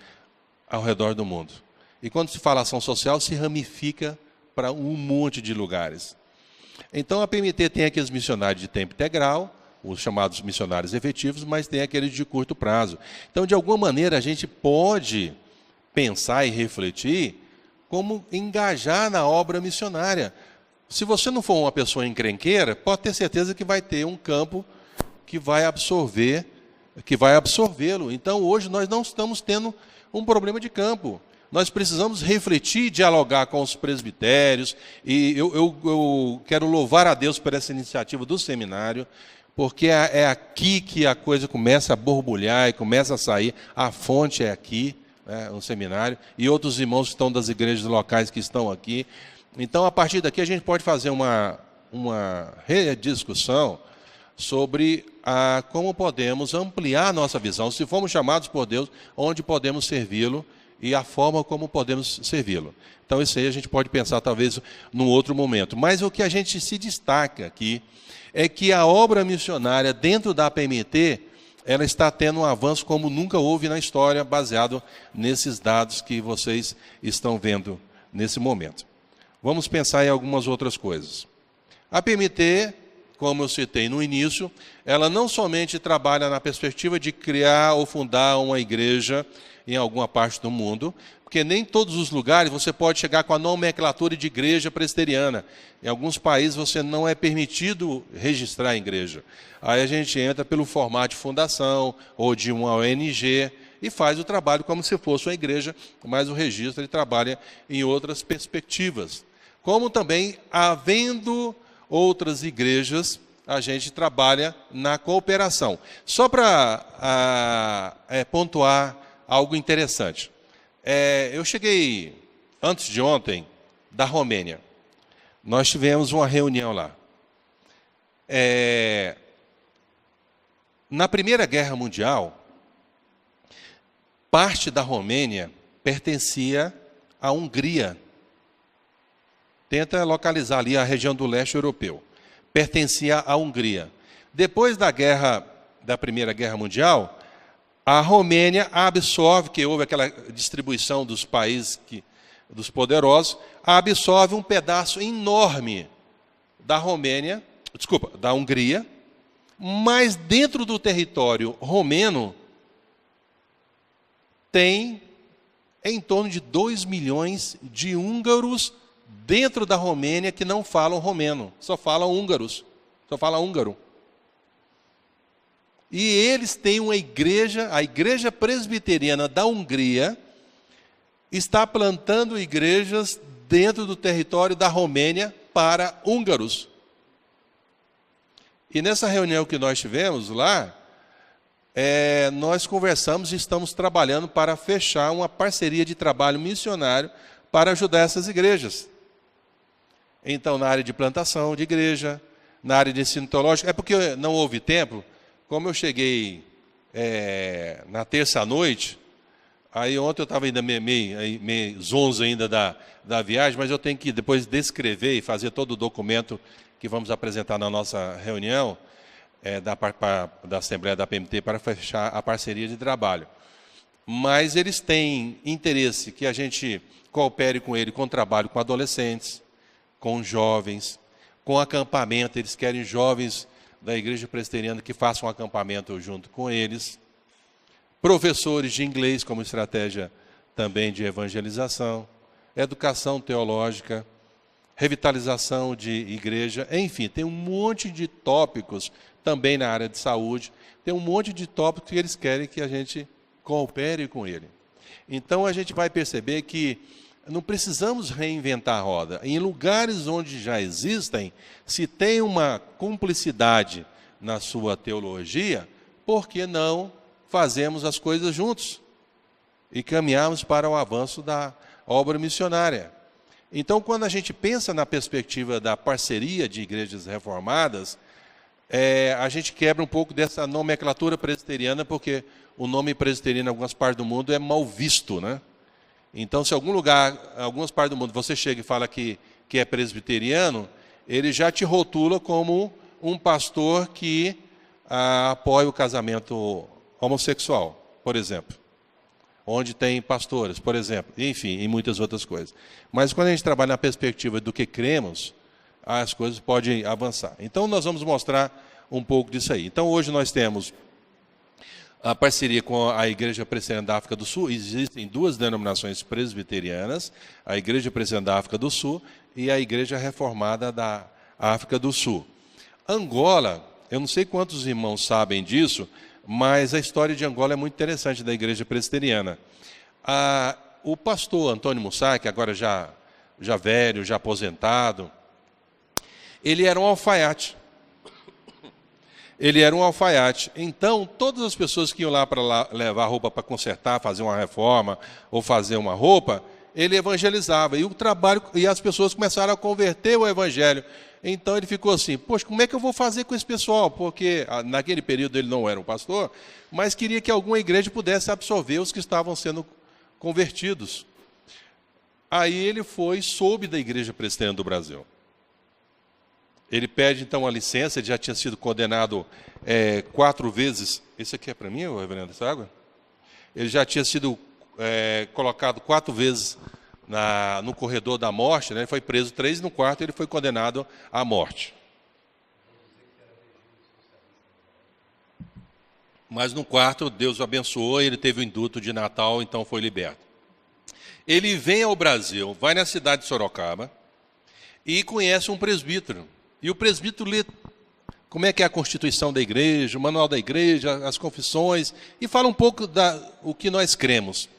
Speaker 1: ao redor do mundo. E quando se fala ação social, se ramifica para um monte de lugares. Então, a PMT tem aqueles missionários de tempo integral, os chamados missionários efetivos, mas tem aqueles de curto prazo. Então, de alguma maneira, a gente pode pensar e refletir como engajar na obra missionária. Se você não for uma pessoa encrenqueira, pode ter certeza que vai ter um campo que vai absorvê-lo. Então, hoje, nós não estamos tendo um problema de campo. Nós precisamos refletir, dialogar com os presbitérios, e eu quero louvar a Deus por essa iniciativa do seminário, porque é aqui que a coisa começa a borbulhar e começa a sair, a fonte é aqui, né, um seminário, e outros irmãos que estão das igrejas locais que estão aqui. Então, a partir daqui, a gente pode fazer uma rediscussão sobre como podemos ampliar a nossa visão, se formos chamados por Deus, onde podemos servi-lo e a forma como podemos servi-lo. Então, isso aí a gente pode pensar talvez num outro momento. Mas o que a gente se destaca aqui é que a obra missionária dentro da PMT, ela está tendo um avanço como nunca houve na história, baseado nesses dados que vocês estão vendo nesse momento. Vamos pensar em algumas outras coisas. A PMT, como eu citei no início, ela não somente trabalha na perspectiva de criar ou fundar uma igreja em alguma parte do mundo, porque nem em todos os lugares você pode chegar com a nomenclatura de igreja presbiteriana. Em alguns países você não é permitido registrar a igreja. Aí a gente entra pelo formato de fundação ou de uma ONG e faz o trabalho como se fosse uma igreja, mas o registro ele trabalha em outras perspectivas. Como também, havendo outras igrejas, a gente trabalha na cooperação. Só para pontuar algo interessante. Eu cheguei, antes de ontem, da Romênia. Nós tivemos uma reunião lá. Na Primeira Guerra Mundial, parte da Romênia pertencia à Hungria. Tenta localizar ali a região do leste europeu. Pertencia à Hungria. Depois da Primeira Guerra Mundial, a Romênia absorve, que houve aquela distribuição dos países, dos poderosos, absorve um pedaço enorme da Hungria, mas dentro do território romeno tem em torno de 2 milhões de húngaros dentro da Romênia que não falam romeno, só falam húngaros, só falam húngaro. E eles têm uma igreja, a Igreja Presbiteriana da Hungria está plantando igrejas dentro do território da Romênia para húngaros. E nessa reunião que nós tivemos lá, nós conversamos e estamos trabalhando para fechar uma parceria de trabalho missionário para ajudar essas igrejas. Então, na área de plantação de igreja, na área de ensino teológico, é porque não houve tempo. Como eu cheguei na terça-noite, aí ontem eu estava ainda meio zonzo ainda da viagem, mas eu tenho que depois descrever e fazer todo o documento que vamos apresentar na nossa reunião da Assembleia da PMT para fechar a parceria de trabalho. Mas eles têm interesse que a gente coopere com ele com trabalho com adolescentes, com jovens, com acampamento, eles querem jovens da igreja presbiteriana que façam um acampamento junto com eles, professores de inglês como estratégia também de evangelização, educação teológica, revitalização de igreja, enfim, tem um monte de tópicos também na área de saúde, tem um monte de tópicos que eles querem que a gente coopere com ele. Então a gente vai perceber que não precisamos reinventar a roda. Em lugares onde já existem, se tem uma cumplicidade na sua teologia, por que não fazemos as coisas juntos e caminharmos para o avanço da obra missionária? Então, quando a gente pensa na perspectiva da parceria de igrejas reformadas, a gente quebra um pouco dessa nomenclatura presbiteriana, porque o nome presbiteriano em algumas partes do mundo é mal visto, né? Então, se algum lugar, algumas partes do mundo, você chega e fala que é presbiteriano, ele já te rotula como um pastor que apoia o casamento homossexual, por exemplo. Onde tem pastores, por exemplo, enfim, e muitas outras coisas. Mas quando a gente trabalha na perspectiva do que cremos, as coisas podem avançar. Então, nós vamos mostrar um pouco disso aí. Então, hoje nós temos a parceria com a Igreja Presbiteriana da África do Sul. Existem duas denominações presbiterianas, a Igreja Presbiteriana da África do Sul e a Igreja Reformada da África do Sul. Angola, eu não sei quantos irmãos sabem disso, mas a história de Angola é muito interessante da Igreja Presbiteriana. O pastor Antônio Mussá, que agora já velho, já aposentado, ele era um alfaiate. Ele era um alfaiate. Então, todas as pessoas que iam lá para levar roupa para consertar, fazer uma reforma ou fazer uma roupa, ele evangelizava. E as pessoas começaram a converter o evangelho. Então ele ficou assim, poxa, como é que eu vou fazer com esse pessoal? Porque naquele período ele não era um pastor, mas queria que alguma igreja pudesse absorver os que estavam sendo convertidos. Aí ele soube da Igreja Presbiteriana do Brasil. Ele pede então a licença, ele já tinha sido condenado 4 vezes. Esse aqui é para mim, reverendo, essa água? Ele já tinha sido colocado 4 vezes no corredor da morte, né? Ele foi preso 3 e no quarto ele foi condenado à morte. Mas no quarto Deus o abençoou, ele teve o indulto de Natal, então foi liberto. Ele vem ao Brasil, vai na cidade de Sorocaba e conhece um presbítero. E o presbítero lê como é que é a constituição da igreja, o manual da igreja, as confissões, e fala um pouco o que nós cremos.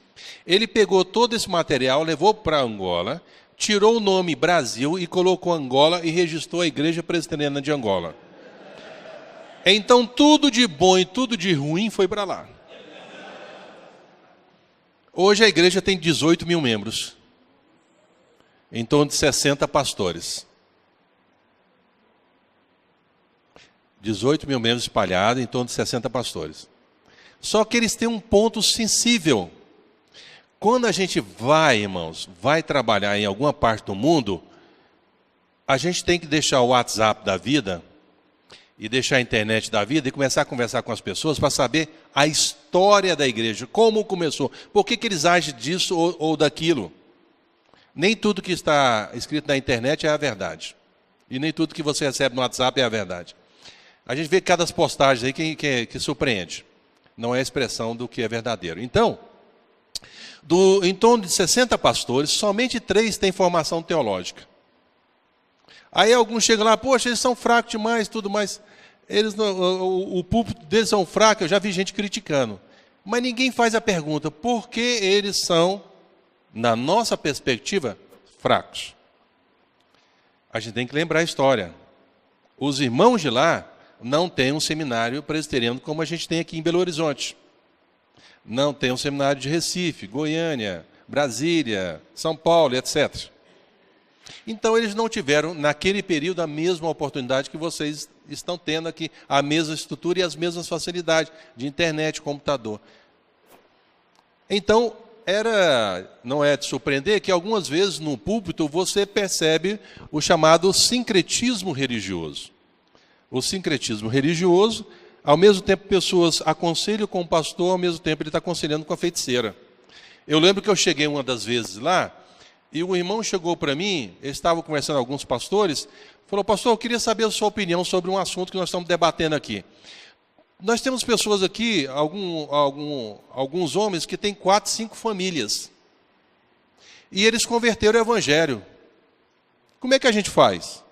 Speaker 1: Ele pegou todo esse material, levou para Angola, tirou o nome Brasil e colocou Angola e registrou a Igreja Presbiteriana de Angola. Então tudo de bom e tudo de ruim foi para lá. Hoje a igreja tem 18 mil membros, em torno de 60 pastores. 18 mil membros espalhados, em torno de 60 pastores. Só que eles têm um ponto sensível. Quando a gente vai, irmãos, vai trabalhar em alguma parte do mundo, a gente tem que deixar o WhatsApp da vida e deixar a internet da vida e começar a conversar com as pessoas para saber a história da igreja, como começou, por que eles agem disso ou daquilo. Nem tudo que está escrito na internet é a verdade. E nem tudo que você recebe no WhatsApp é a verdade. A gente vê cada postagem aí que surpreende. Não é a expressão do que é verdadeiro. Então, em torno de 60 pastores, somente 3 têm formação teológica. Aí alguns chegam lá, poxa, eles são fracos demais, tudo mais. O púlpito deles são fracos, eu já vi gente criticando. Mas ninguém faz a pergunta, por que eles são, na nossa perspectiva, fracos? A gente tem que lembrar a história. Os irmãos de lá não têm um seminário presbiteriano como a gente tem aqui em Belo Horizonte. Não tem um seminário de Recife, Goiânia, Brasília, São Paulo, etc. Então, eles não tiveram, naquele período, a mesma oportunidade que vocês estão tendo aqui, a mesma estrutura e as mesmas facilidades de internet, computador. Então, não é de surpreender que algumas vezes no púlpito você percebe o chamado sincretismo religioso. O sincretismo religioso, ao mesmo tempo pessoas aconselham com o pastor, ao mesmo tempo ele está aconselhando com a feiticeira. Eu lembro que eu cheguei uma das vezes lá, E o irmão chegou para mim, eles estavam conversando com alguns pastores, falou: pastor, eu queria saber a sua opinião sobre um assunto que nós estamos debatendo aqui. Nós temos pessoas aqui, alguns homens que têm 4, 5 famílias. E eles converteram o evangelho. Como é que a gente faz?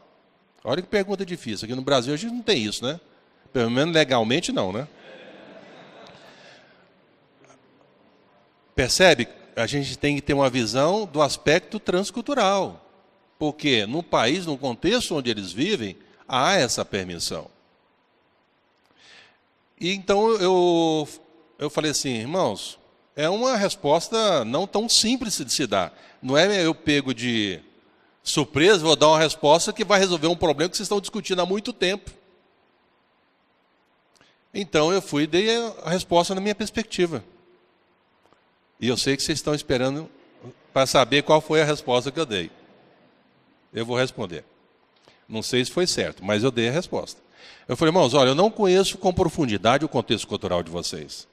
Speaker 1: Olha que pergunta difícil. Aqui no Brasil a gente não tem isso, né? Pelo menos legalmente não, né? Percebe? A gente tem que ter uma visão do aspecto transcultural. Porque no país, no contexto onde eles vivem, há essa permissão. E então eu falei assim: irmãos, é uma resposta não tão simples de se dar. Não é eu pego de surpresa, vou dar uma resposta que vai resolver um problema que vocês estão discutindo há muito tempo. Então eu fui e dei a resposta na minha perspectiva. E eu sei que vocês estão esperando para saber qual foi a resposta que eu dei. Eu vou responder. Não sei se foi certo, mas eu dei a resposta. Eu falei: irmãos, olha, eu não conheço com profundidade o contexto cultural de vocês.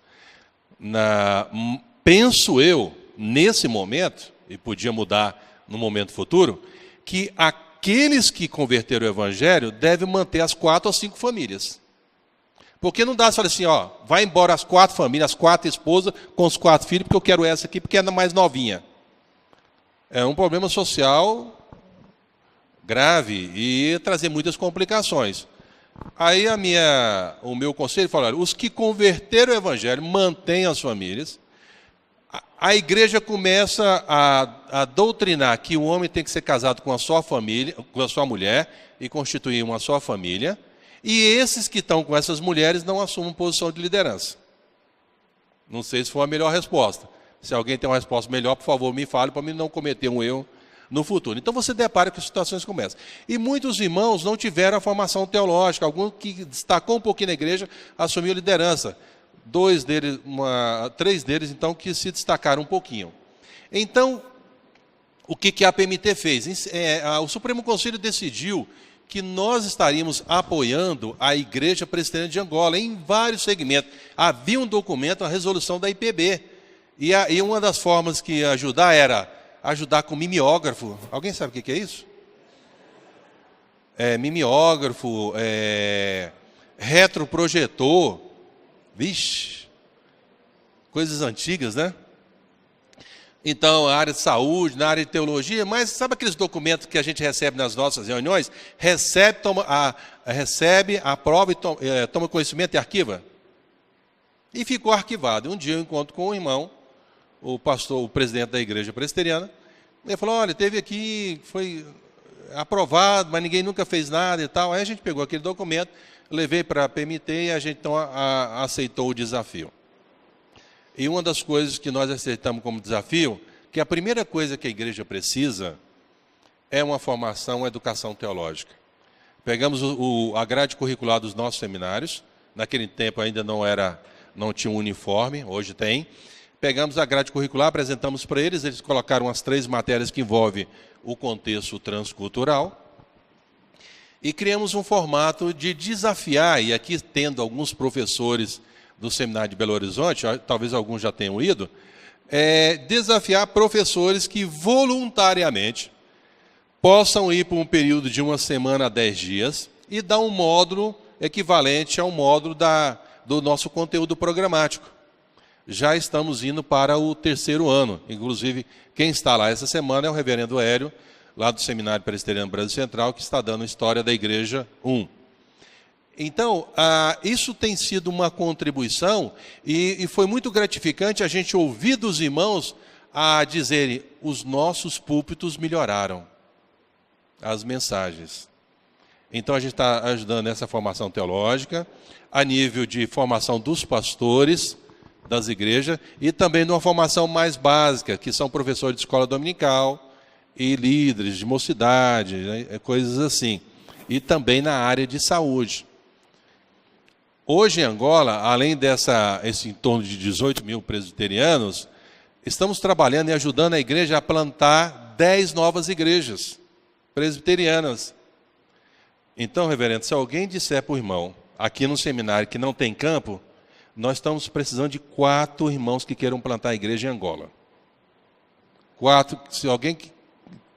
Speaker 1: Penso eu, nesse momento, e podia mudar no momento futuro, que aqueles que converteram o evangelho devem manter as 4 ou 5 famílias. Porque não dá se falar assim: ó, vai embora as 4 famílias, as 4 esposas, com os 4 filhos, porque eu quero essa aqui, porque é a mais novinha. É um problema social grave e trazer muitas complicações. Aí o meu conselho falou: olha, os que converteram o evangelho, mantêm as famílias. A igreja começa a doutrinar que o homem tem que ser casado com a sua família, com a sua mulher, e constituir uma só família. E esses que estão com essas mulheres não assumem posição de liderança. Não sei se foi a melhor resposta. Se alguém tem uma resposta melhor, por favor, me fale, para mim não cometer um erro no futuro. Então você depara com situações como essa. E muitos irmãos não tiveram a formação teológica. Algum que destacou um pouquinho na igreja assumiu liderança. 3 deles, então, que se destacaram um pouquinho. Então, o que a PMT fez? O Supremo Conselho decidiu que nós estaríamos apoiando a Igreja Presbiteriana de Angola em vários segmentos. Havia um documento, a resolução da IPB. E uma das formas que ia ajudar era ajudar com mimeógrafo. Alguém sabe o que é isso? Mimeógrafo, retroprojetor. Vixe, coisas antigas, né? Então, a área de saúde, na área de teologia, mas sabe aqueles documentos que a gente recebe nas nossas reuniões? Recebe, aprova, toma conhecimento e arquiva? E ficou arquivado. Um dia eu encontro com um irmão, o pastor, o presidente da igreja presbiteriana. Ele falou: olha, teve aqui, foi aprovado, mas ninguém nunca fez nada e tal. Aí a gente pegou aquele documento, levei para a PMT e a gente então aceitou o desafio. E uma das coisas que nós aceitamos como desafio, que a primeira coisa que a igreja precisa é uma formação, uma educação teológica. Pegamos a grade curricular dos nossos seminários, naquele tempo ainda não tinha um uniforme, hoje tem. Pegamos a grade curricular, apresentamos para eles colocaram as 3 matérias que envolvem o contexto transcultural, e criamos um formato de desafiar, e aqui tendo alguns professores do Seminário de Belo Horizonte, talvez alguns já tenham ido, desafiar professores que voluntariamente possam ir por um período de 1 semana a 10 dias e dar um módulo equivalente ao módulo do nosso conteúdo programático. Já estamos indo para o 3º ano. Inclusive, quem está lá essa semana é o reverendo Hélio, lá do Seminário Presbiteriano Brasil Central, que está dando História da Igreja 1. Então, isso tem sido uma contribuição e foi muito gratificante a gente ouvir dos irmãos a dizerem: os nossos púlpitos melhoraram as mensagens. Então, a gente está ajudando nessa formação teológica, a nível de formação dos pastores das igrejas e também numa formação mais básica, que são professores de escola dominical e líderes de mocidade, né, coisas assim. E também na área de saúde. Hoje em Angola, além esse em torno de 18 mil presbiterianos, estamos trabalhando e ajudando a igreja a plantar 10 novas igrejas presbiterianas. Então, reverendo, se alguém disser para o irmão, aqui no seminário, que não tem campo, nós estamos precisando de 4 irmãos que queiram plantar a igreja em Angola. 4, se alguém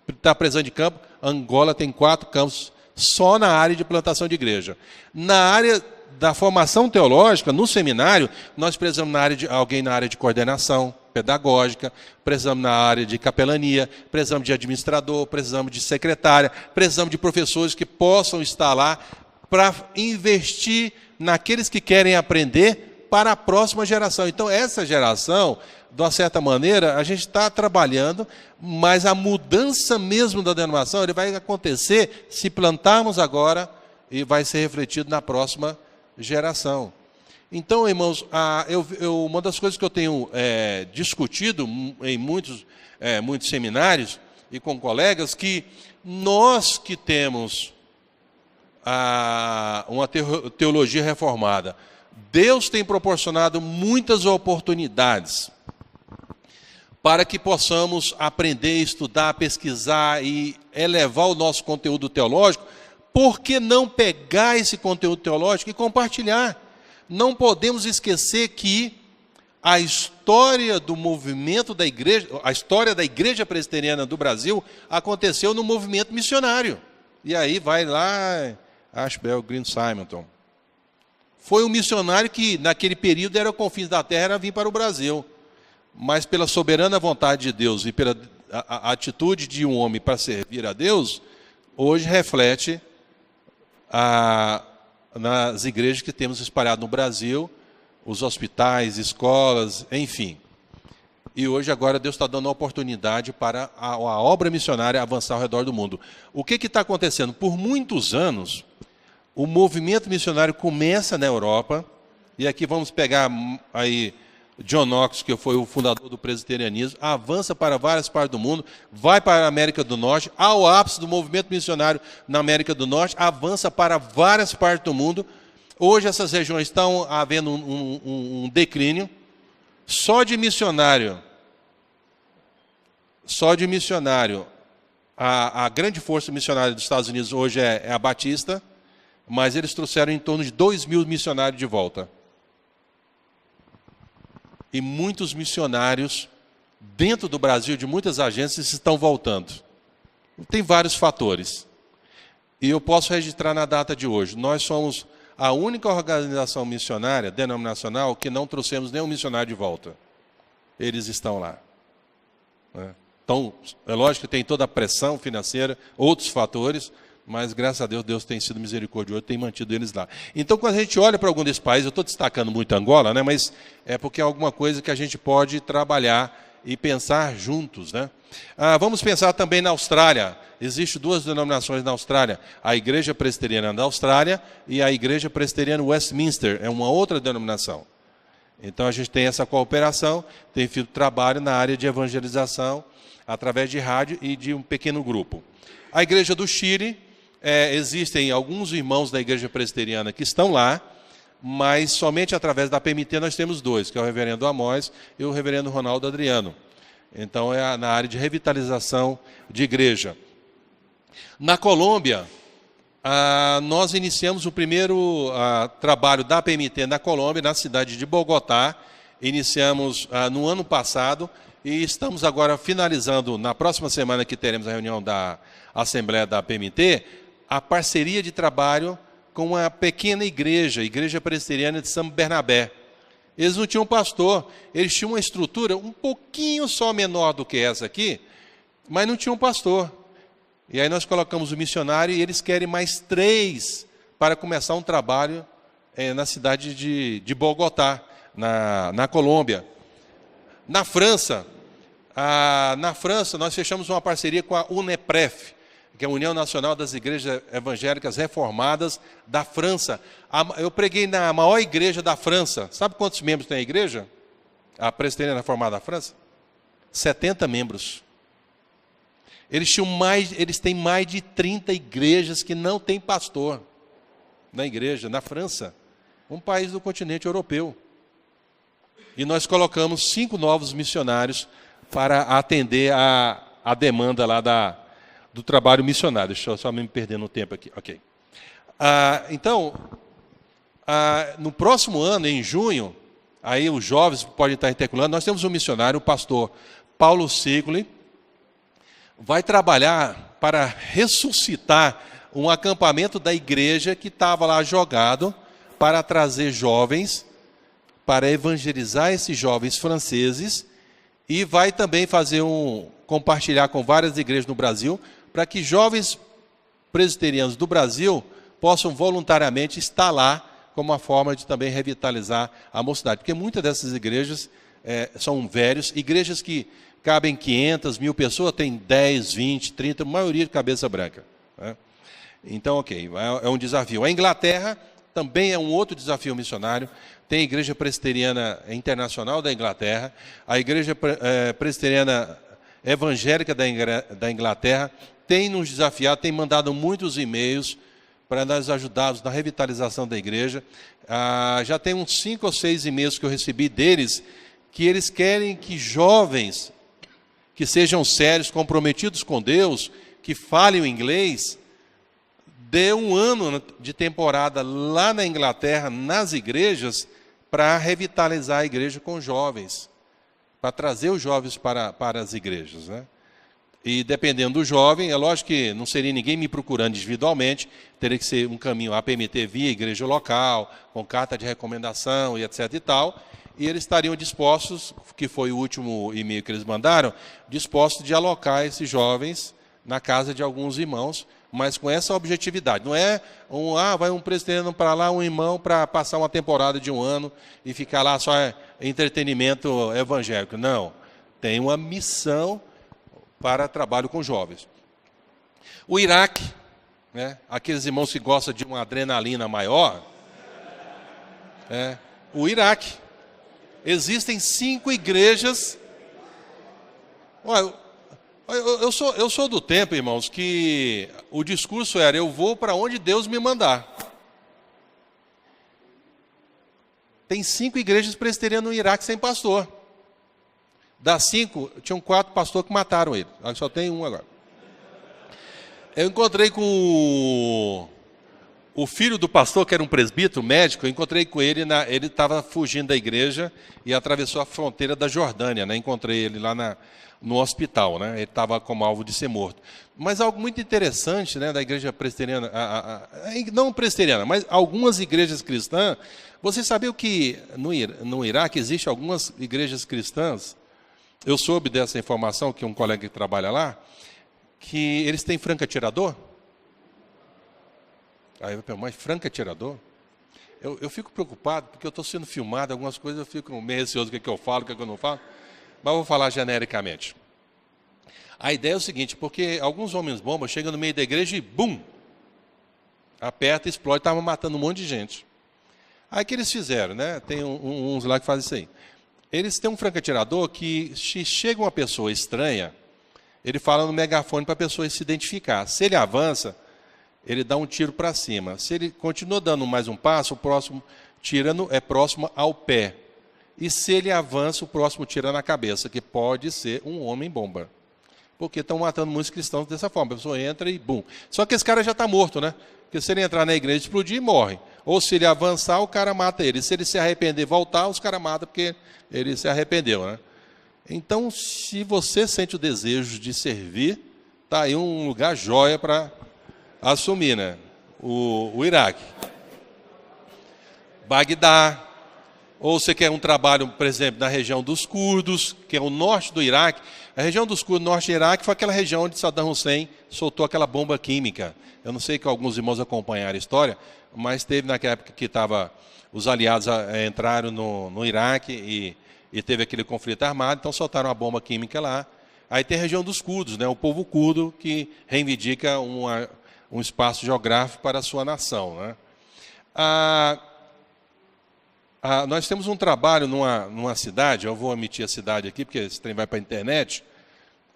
Speaker 1: está precisando de campo, Angola tem 4 campos só na área de plantação de igreja. Na área da formação teológica, no seminário, nós precisamos de alguém na área de coordenação pedagógica, precisamos na área de capelania, precisamos de administrador, precisamos de secretária, precisamos de professores que possam estar lá para investir naqueles que querem aprender para a próxima geração. Então, essa geração, de uma certa maneira, a gente está trabalhando, mas a mudança mesmo da denominação ele vai acontecer se plantarmos agora e vai ser refletido na próxima geração. Então, irmãos, uma das coisas que eu tenho discutido em muitos seminários e com colegas, que nós que temos uma teologia reformada, Deus tem proporcionado muitas oportunidades para que possamos aprender, estudar, pesquisar e elevar o nosso conteúdo teológico. Por que não pegar esse conteúdo teológico e compartilhar? Não podemos esquecer que a história do movimento da igreja, a história da Igreja Presbiteriana do Brasil aconteceu no movimento missionário. E aí vai lá Ashbel Green Simonton. Foi um missionário que naquele período era confins da terra, era vir para o Brasil. Mas pela soberana vontade de Deus e pela a atitude de um homem para servir a Deus, hoje reflete nas igrejas que temos espalhado no Brasil, os hospitais, escolas, enfim. E hoje, agora, Deus está dando uma oportunidade para a obra missionária avançar ao redor do mundo. O que está acontecendo? Por muitos anos, o movimento missionário começa na Europa, e aqui vamos pegar aí John Knox, que foi o fundador do presbiterianismo, avança para várias partes do mundo, vai para a América do Norte, ao ápice do movimento missionário na América do Norte, avança para várias partes do mundo. Hoje essas regiões estão havendo um declínio. Só de missionário, a grande força missionária dos Estados Unidos hoje é a Batista, mas eles trouxeram em torno de 2.000 missionários de volta. E muitos missionários dentro do Brasil, de muitas agências, estão voltando. Tem vários fatores. E eu posso registrar na data de hoje. Nós somos a única organização missionária, denominacional, que não trouxemos nenhum missionário de volta. Eles estão lá. Então, é lógico que tem toda a pressão financeira, outros fatores, mas graças a Deus, Deus tem sido misericordioso, tem mantido eles lá. Então, quando a gente olha para algum desses países, eu estou destacando muito Angola, né, mas é porque é alguma coisa que a gente pode trabalhar e pensar juntos. Né? Vamos pensar também na Austrália. Existem 2 denominações na Austrália, a Igreja Presbiteriana da Austrália e a Igreja Presbiteriana Westminster, é uma outra denominação. Então, a gente tem essa cooperação, tem feito trabalho na área de evangelização, através de rádio e de um pequeno grupo. A Igreja do Chile, existem alguns irmãos da Igreja Presbiteriana que estão lá, mas somente através da PMT nós temos 2, que é o reverendo Amós e o reverendo Ronaldo Adriano. Então, é na área de revitalização de igreja. Na Colômbia, nós iniciamos o primeiro trabalho da PMT na Colômbia, na cidade de Bogotá. Iniciamos no ano passado e estamos agora finalizando, na próxima semana que teremos a reunião da Assembleia da PMT, a parceria de trabalho com uma pequena igreja, a Igreja Presbiteriana de São Bernabé. Eles não tinham pastor, eles tinham uma estrutura um pouquinho só menor do que essa aqui, mas não tinham pastor. E aí nós colocamos o missionário e eles querem mais 3 para começar um trabalho na cidade de Bogotá, na Colômbia. Na França, nós fechamos uma parceria com a UNEPREF, que é a União Nacional das Igrejas Evangélicas Reformadas da França. Eu preguei na maior igreja da França. Sabe quantos membros tem a igreja? A Presbiteriana Reformada da França? 70 membros. Eles têm mais de 30 igrejas que não têm pastor na igreja, na França, um país do continente europeu. E nós colocamos 5 novos missionários para atender a demanda lá do trabalho missionário. Deixa eu só me perder no tempo aqui. Ok. Então, no próximo ano, em junho, aí os jovens podem estar interculando, nós temos um missionário, o pastor Paulo Sigli, vai trabalhar para ressuscitar um acampamento da igreja que estava lá jogado para trazer jovens, para evangelizar esses jovens franceses, e vai também compartilhar com várias igrejas no Brasil, para que jovens presbiterianos do Brasil possam voluntariamente estar lá, como uma forma de também revitalizar a mocidade. Porque muitas dessas igrejas são velhos, igrejas que cabem 500, 1000 pessoas, tem 10, 20, 30, a maioria de cabeça branca, né? Então, ok, é um desafio. A Inglaterra também é um outro desafio missionário. Tem a Igreja Presbiteriana Internacional da Inglaterra, a Igreja Presbiteriana Evangélica da Inglaterra tem nos desafiado, tem mandado muitos e-mails para nós ajudarmos na revitalização da igreja. Já tem uns 5 ou 6 e-mails que eu recebi deles, que eles querem que jovens que sejam sérios, comprometidos com Deus, que falem o inglês, dê um ano de temporada lá na Inglaterra, nas igrejas, para revitalizar a igreja com jovens, para trazer os jovens para as igrejas, né? E dependendo do jovem, é lógico que não seria ninguém me procurando individualmente, teria que ser um caminho APMT via igreja local, com carta de recomendação e etc e tal, e eles estariam dispostos, que foi o último e-mail que eles mandaram, dispostos de alocar esses jovens na casa de alguns irmãos, mas com essa objetividade. Não é vai um presbiteriano para lá, um irmão para passar uma temporada de um ano e ficar lá só entretenimento evangélico. Não, tem uma missão para trabalho com jovens. O Iraque, né, aqueles irmãos que gostam de uma adrenalina maior, o Iraque. Existem 5 igrejas. Olha, eu sou do tempo, irmãos, que o discurso era: eu vou para onde Deus me mandar. Tem 5 igrejas presbiterianas no Iraque sem pastor. Das 5, tinham 4 pastores que mataram ele. Só tem um agora. Eu encontrei com o filho do pastor, que era um presbítero, médico. Eu encontrei com ele, ele estava fugindo da igreja e atravessou a fronteira da Jordânia, né? Encontrei ele lá no hospital, né? Ele estava como alvo de ser morto. Mas algo muito interessante, né, da igreja presbiteriana, não presbiteriana, mas algumas igrejas cristãs. Você sabia que no Iraque existem algumas igrejas cristãs? Eu soube dessa informação, que um colega que trabalha lá, que eles têm franco-atirador. Aí eu pergunto: mas franco-atirador? Eu fico preocupado, porque eu estou sendo filmado, algumas coisas eu fico meio receoso do que eu falo, o que eu não falo, mas eu vou falar genericamente. A ideia é o seguinte: porque alguns homens-bombas chegam no meio da igreja e, bum, aperta, explode, estavam matando um monte de gente. Aí o que eles fizeram, né? Tem uns lá que fazem isso aí. Eles têm um franco-atirador que, se chega uma pessoa estranha, ele fala no megafone para a pessoa se identificar. Se ele avança, ele dá um tiro para cima. Se ele continua dando mais um passo, o próximo tira é próximo ao pé. E se ele avança, o próximo tira na cabeça, que pode ser um homem-bomba. Porque estão matando muitos cristãos dessa forma. A pessoa entra e bum. Só que esse cara já está morto, né? Porque se ele entrar na igreja, explodir, morre. Ou se ele avançar, o cara mata ele. Se ele se arrepender e voltar, os caras matam porque ele se arrependeu, né? Então, se você sente o desejo de servir, está aí um lugar jóia para assumir, né? O Iraque. Bagdá. Ou você quer um trabalho, por exemplo, na região dos curdos, que é o norte do Iraque. A região dos curdos, norte do Iraque, foi aquela região onde Saddam Hussein soltou aquela bomba química. Eu não sei que alguns irmãos acompanharam a história, mas teve naquela época que os aliados entraram no Iraque e teve aquele conflito armado, então soltaram a bomba química lá. Aí tem a região dos curdos, né? O povo curdo que reivindica um espaço geográfico para a sua nação, né? Nós temos um trabalho numa cidade, eu vou omitir a cidade aqui, porque esse trem vai para a internet,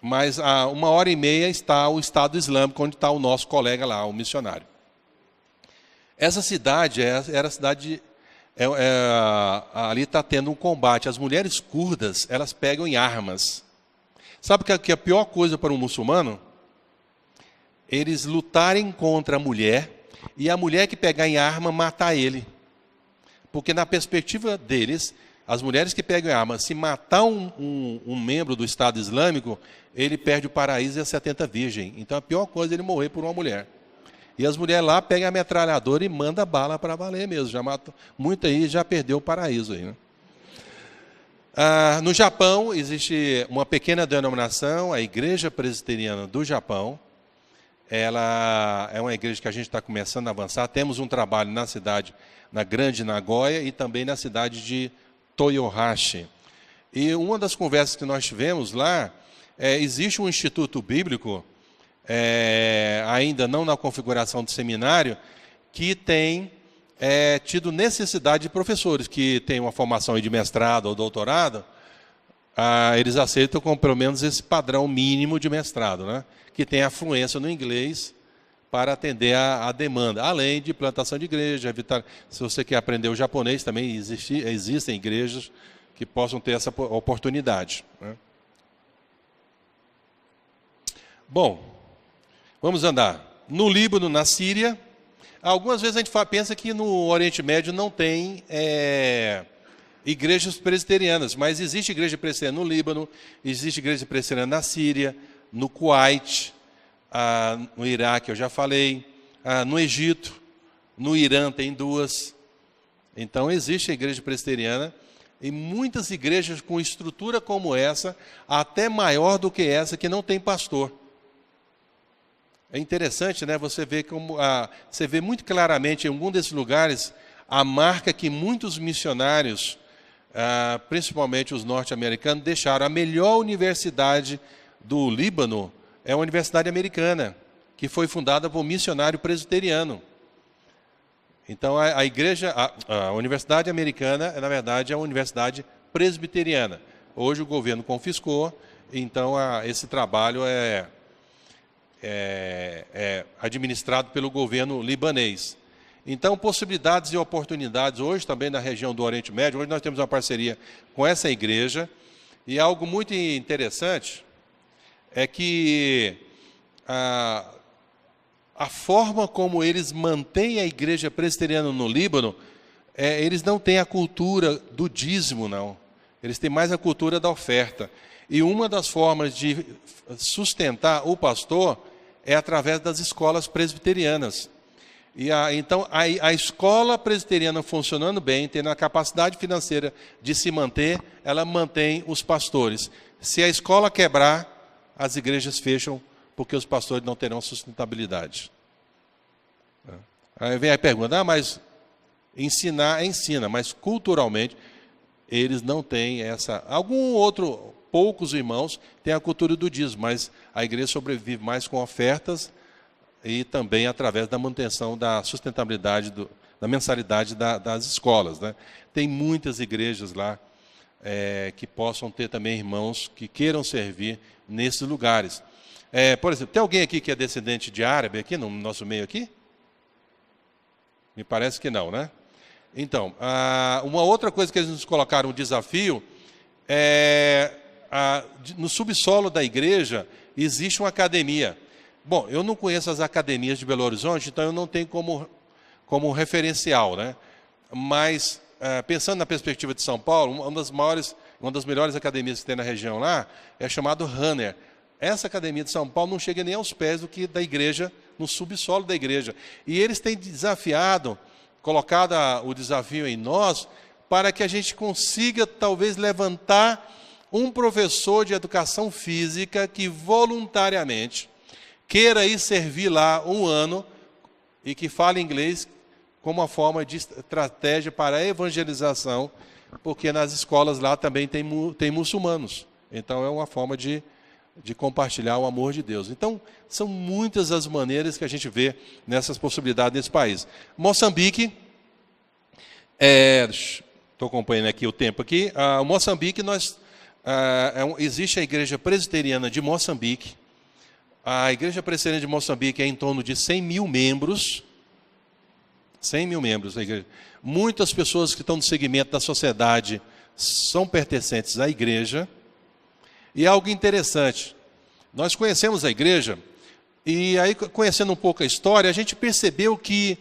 Speaker 1: mas a 1h30 está o Estado Islâmico, onde está o nosso colega lá, o missionário. Essa cidade era a cidade... ali está tendo um combate. As mulheres curdas, elas pegam em armas. Sabe o que é a pior coisa para um muçulmano? Eles lutarem contra a mulher e a mulher que pegar em arma matar ele. Porque na perspectiva deles, As mulheres que pegam a arma, se matar um membro do Estado Islâmico, ele perde o paraíso e a 70 virgem. Então a pior coisa é ele morrer por uma mulher. E as mulheres lá pegam a metralhadora e mandam bala para valer mesmo. Já matou, muita aí já perdeu o paraíso aí, né? No Japão existe uma pequena denominação, a Igreja Presbiteriana do Japão. Ela é uma igreja que a gente está começando a avançar. Temos um trabalho na cidade, na Grande Nagoya, e também na cidade de Toyohashi. E uma das conversas que nós tivemos lá, existe um instituto bíblico, ainda não na configuração de seminário, que tem tido necessidade de professores que têm uma formação de mestrado ou doutorado. Eles aceitam com pelo menos esse padrão mínimo de mestrado, né? Que tem a fluência no inglês para atender a demanda, além de plantação de igreja. Se você quer aprender o japonês, também existem igrejas que possam ter essa oportunidade, né? Bom, vamos andar. No Líbano, na Síria, algumas vezes a gente pensa que no Oriente Médio não tem igrejas presbiterianas, mas existe igreja presbiteriana no Líbano, existe igreja presbiteriana na Síria, no Kuwait, no Iraque, eu já falei, no Egito, no Irã tem 2. Então existe a igreja presbiteriana, e muitas igrejas com estrutura como essa, até maior do que essa, que não tem pastor. É interessante, né? Você vê muito claramente em algum desses lugares a marca que muitos missionários, principalmente os norte-americanos, deixaram. A melhor universidade do Líbano é uma universidade americana, que foi fundada por um missionário presbiteriano. Então a universidade americana, na verdade, é uma universidade presbiteriana. Hoje o governo confiscou, então esse trabalho é administrado pelo governo libanês. Então, possibilidades e oportunidades hoje também na região do Oriente Médio. Hoje nós temos uma parceria com essa igreja, e algo muito interessante é que a forma como eles mantêm a igreja presbiteriana no Líbano, eles não têm a cultura do dízimo, não. Eles têm mais a cultura da oferta. E uma das formas de sustentar o pastor é através das escolas presbiterianas. Então, a escola presbiteriana funcionando bem, tendo a capacidade financeira de se manter, ela mantém os pastores. Se a escola quebrar, as igrejas fecham, porque os pastores não terão sustentabilidade. Aí vem a pergunta, mas ensinar ensina, mas culturalmente eles não têm essa... Poucos irmãos têm a cultura do dízimo, mas a igreja sobrevive mais com ofertas e também através da manutenção da sustentabilidade, da mensalidade das escolas, né? Tem muitas igrejas lá que possam ter também irmãos que queiram servir nesses lugares. Por exemplo, tem alguém aqui que é descendente de árabe aqui no nosso meio aqui? Me parece que não, né? Então, uma outra coisa que eles nos colocaram um desafio no subsolo da igreja existe uma academia. Bom, eu não conheço as academias de Belo Horizonte, então eu não tenho como referencial, né? Mas, pensando na perspectiva de São Paulo, uma das melhores academias que tem na região lá é chamada Runner. Essa academia de São Paulo não chega nem aos pés do que da igreja, no subsolo da igreja. E eles têm colocado o desafio em nós, para que a gente consiga, talvez, levantar um professor de educação física que voluntariamente queira ir servir lá um ano e que fale inglês como uma forma de estratégia para a evangelização, porque nas escolas lá também tem muçulmanos. Então, é uma forma de compartilhar o amor de Deus. Então, são muitas as maneiras que a gente vê nessas possibilidades nesse país. Moçambique, estou acompanhando aqui o tempo aqui. Moçambique, existe a igreja presbiteriana de Moçambique. A igreja presbiteriana de Moçambique é em torno de 100 mil membros. 100 mil membros da igreja. Muitas pessoas que estão no segmento da sociedade são pertencentes à igreja. E algo interessante, nós conhecemos a igreja, e aí, conhecendo um pouco a história, a gente percebeu que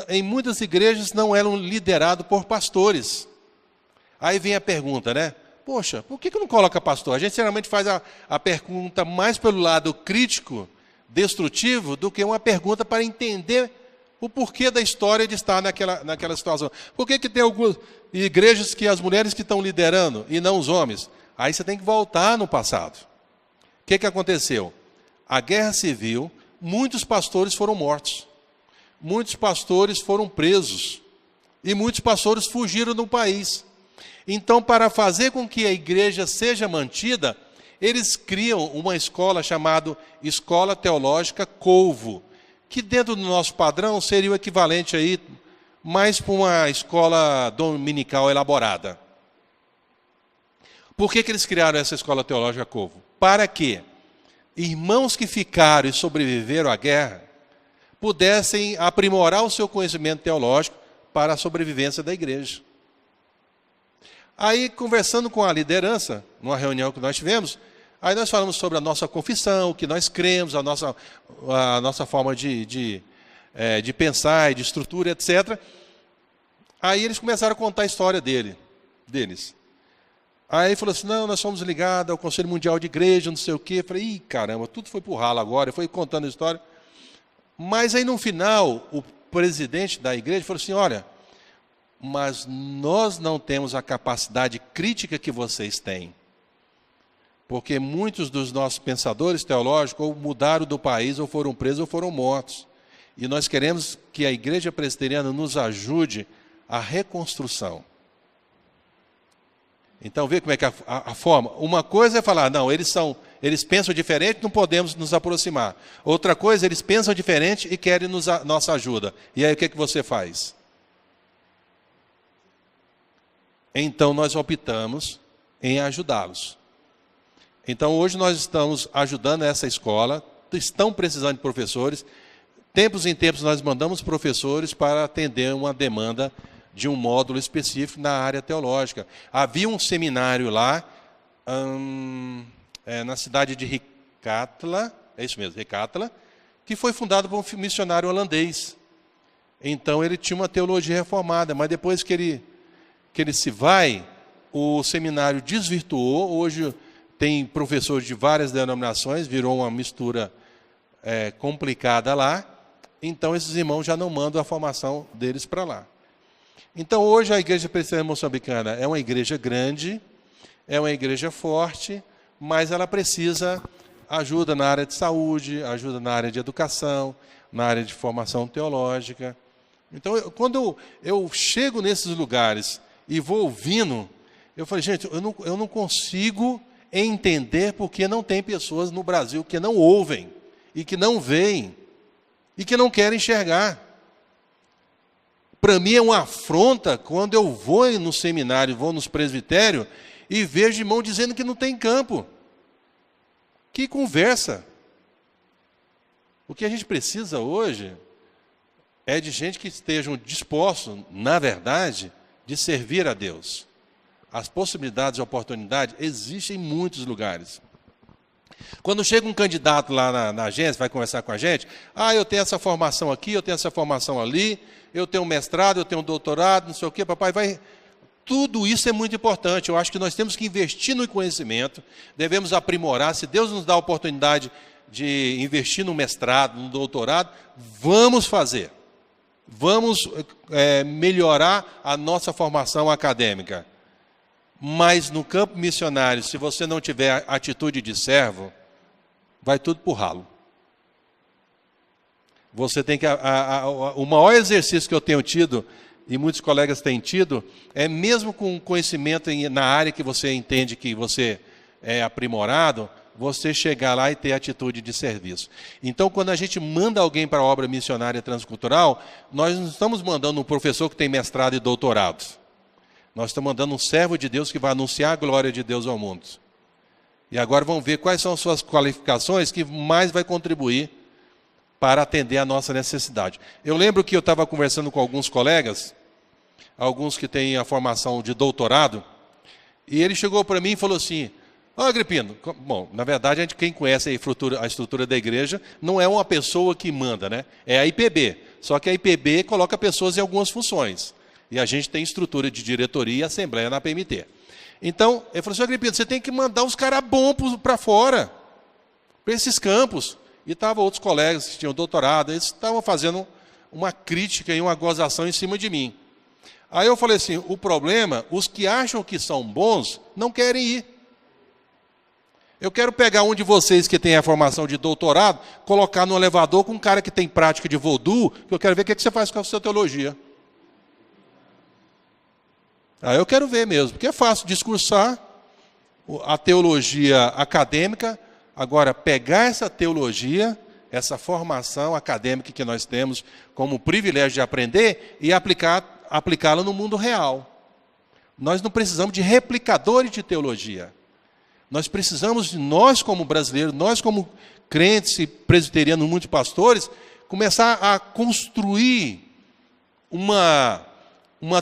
Speaker 1: em muitas igrejas não eram liderados por pastores. Aí vem a pergunta, né? Poxa, por que não coloca pastor? A gente geralmente faz a pergunta mais pelo lado crítico, destrutivo, do que uma pergunta para entender o porquê da história de estar naquela situação. Por que tem algumas igrejas que as mulheres que estão liderando e não os homens? Aí você tem que voltar no passado. O que aconteceu? A guerra civil, muitos pastores foram mortos. Muitos pastores foram presos. E muitos pastores fugiram do país. Então, para fazer com que a igreja seja mantida, eles criam uma escola chamada Escola Teológica Covo, que dentro do nosso padrão seria o equivalente aí mais para uma escola dominical elaborada. Por que eles criaram essa Escola Teológica Covo? Para que irmãos que ficaram e sobreviveram à guerra pudessem aprimorar o seu conhecimento teológico para a sobrevivência da igreja. Aí, conversando com a liderança, numa reunião que nós tivemos, aí nós falamos sobre a nossa confissão, o que nós cremos, a nossa forma de pensar e de estrutura, etc. Aí eles começaram a contar a história deles. Aí ele falou assim, não, nós somos ligados ao Conselho Mundial de Igreja, não sei o quê. Eu falei, ih, caramba, tudo foi pro ralo agora. Eu fui contando a história. Mas aí, no final, o presidente da igreja falou assim, olha, mas nós não temos a capacidade crítica que vocês têm. Porque muitos dos nossos pensadores teológicos ou mudaram do país, ou foram presos, ou foram mortos. E nós queremos que a igreja presbiteriana nos ajude à reconstrução. Então, vê como é que a forma. Uma coisa é falar, não, eles pensam diferente, não podemos nos aproximar. Outra coisa, eles pensam diferente e querem nossa ajuda. E aí, o que você faz? Então, nós optamos em ajudá-los. Então, hoje nós estamos ajudando essa escola, estão precisando de professores. Tempos em tempos, nós mandamos professores para atender uma demanda de um módulo específico na área teológica. Havia um seminário lá, na cidade de Ricátala, é isso mesmo, Ricátala, que foi fundado por um missionário holandês. Então, ele tinha uma teologia reformada, mas depois que ele se vai, o seminário desvirtuou. Hoje tem professores de várias denominações, virou uma mistura complicada lá. Então, esses irmãos já não mandam a formação deles para lá. Então, hoje a Igreja Presbiteriana Moçambicana é uma igreja grande, é uma igreja forte, mas ela precisa ajuda na área de saúde, ajuda na área de educação, na área de formação teológica. Então, quando eu chego nesses lugares e vou ouvindo, eu falei, gente, eu não consigo entender porque não tem pessoas no Brasil que não ouvem, e que não veem, e que não querem enxergar. Para mim é uma afronta quando eu vou no seminário, vou nos presbitérios, e vejo irmão dizendo que não tem campo. Que conversa! O que a gente precisa hoje é de gente que estejam dispostos, na verdade, de servir a Deus. As possibilidades e oportunidades existem em muitos lugares. Quando chega um candidato lá na agência, vai conversar com a gente, eu tenho essa formação aqui, eu tenho essa formação ali, eu tenho um mestrado, eu tenho um doutorado, não sei o quê, papai vai... Tudo isso é muito importante. Eu acho que nós temos que investir no conhecimento, devemos aprimorar. Se Deus nos dá a oportunidade de investir no mestrado, no doutorado, vamos fazer. Vamos melhorar a nossa formação acadêmica. Mas no campo missionário, se você não tiver atitude de servo, vai tudo por ralo. Você tem que... o maior exercício que eu tenho tido, e muitos colegas têm tido, é mesmo com conhecimento na área que você entende que você é aprimorado, você chegar lá e ter atitude de serviço. Então, quando a gente manda alguém para a obra missionária transcultural, nós não estamos mandando um professor que tem mestrado e doutorado. Nós estamos mandando um servo de Deus que vai anunciar a glória de Deus ao mundo. E agora vamos ver quais são as suas qualificações que mais vai contribuir para atender a nossa necessidade. Eu lembro que eu estava conversando com alguns colegas, alguns que têm a formação de doutorado, e ele chegou para mim e falou assim, Agripino, bom, na verdade, quem conhece a estrutura da igreja não é uma pessoa que manda, né? É a IPB. Só que a IPB coloca pessoas em algumas funções. E a gente tem estrutura de diretoria e assembleia na PMT. Então, ele falou assim, Agripino, você tem que mandar os caras bons para fora, para esses campos. E estavam outros colegas que tinham doutorado, eles estavam fazendo uma crítica e uma gozação em cima de mim. Aí eu falei assim, o problema, os que acham que são bons, não querem ir. Eu quero pegar um de vocês que tem a formação de doutorado, colocar no elevador com um cara que tem prática de voodoo, que eu quero ver o que você faz com a sua teologia. Aí eu quero ver mesmo, porque é fácil discursar a teologia acadêmica, agora pegar essa teologia, essa formação acadêmica que nós temos como privilégio de aprender e aplicá-la no mundo real. Nós não precisamos de replicadores de teologia. Nós precisamos, nós como brasileiros, nós como crentes e presbiterianos, muitos pastores, começar a construir uma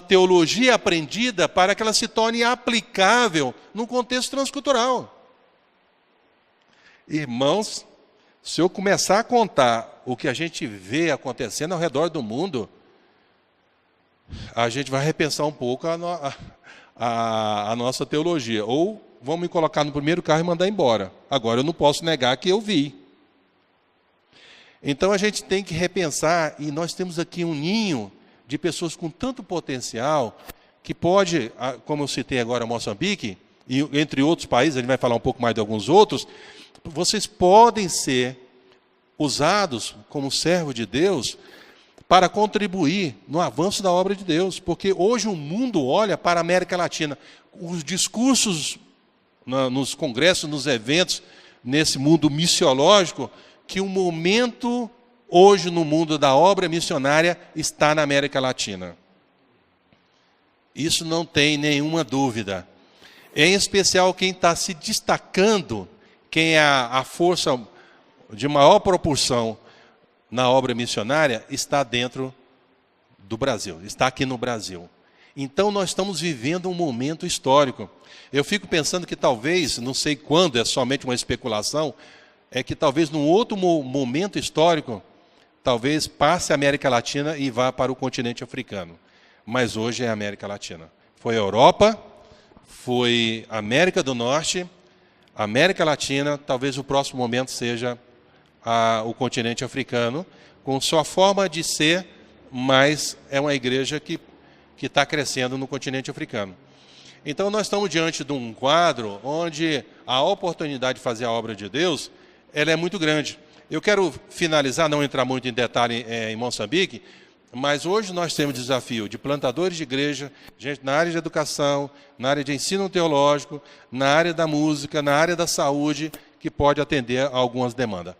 Speaker 1: teologia aprendida para que ela se torne aplicável num contexto transcultural. Irmãos, se eu começar a contar o que a gente vê acontecendo ao redor do mundo, a gente vai repensar um pouco a nossa teologia. Ou vão me colocar no primeiro carro e mandar embora. Agora eu não posso negar que eu vi. Então a gente tem que repensar, e nós temos aqui um ninho de pessoas com tanto potencial, que pode, como eu citei agora Moçambique, e entre outros países, a gente vai falar um pouco mais de alguns outros, vocês podem ser usados como servo de Deus para contribuir no avanço da obra de Deus, porque hoje o mundo olha para a América Latina. Os discursos nos congressos, nos eventos, nesse mundo missiológico, que o momento hoje no mundo da obra missionária está na América Latina. Isso não tem nenhuma dúvida. Em especial quem está se destacando, quem é a força de maior proporção na obra missionária, está dentro do Brasil, está aqui no Brasil. Então nós estamos vivendo um momento histórico. Eu fico pensando que talvez, não sei quando, é somente uma especulação, é que talvez num outro momento histórico, talvez passe a América Latina e vá para o continente africano. Mas hoje é a América Latina. Foi a Europa, foi a América do Norte, a América Latina, talvez o próximo momento seja o continente africano, com sua forma de ser, mas é uma igreja que está crescendo no continente africano. Então nós estamos diante de um quadro onde a oportunidade de fazer a obra de Deus, ela é muito grande. Eu quero finalizar, não entrar muito em detalhe em Moçambique, mas hoje nós temos desafio de plantadores de igreja, gente na área de educação, na área de ensino teológico, na área da música, na área da saúde, que pode atender a algumas demandas.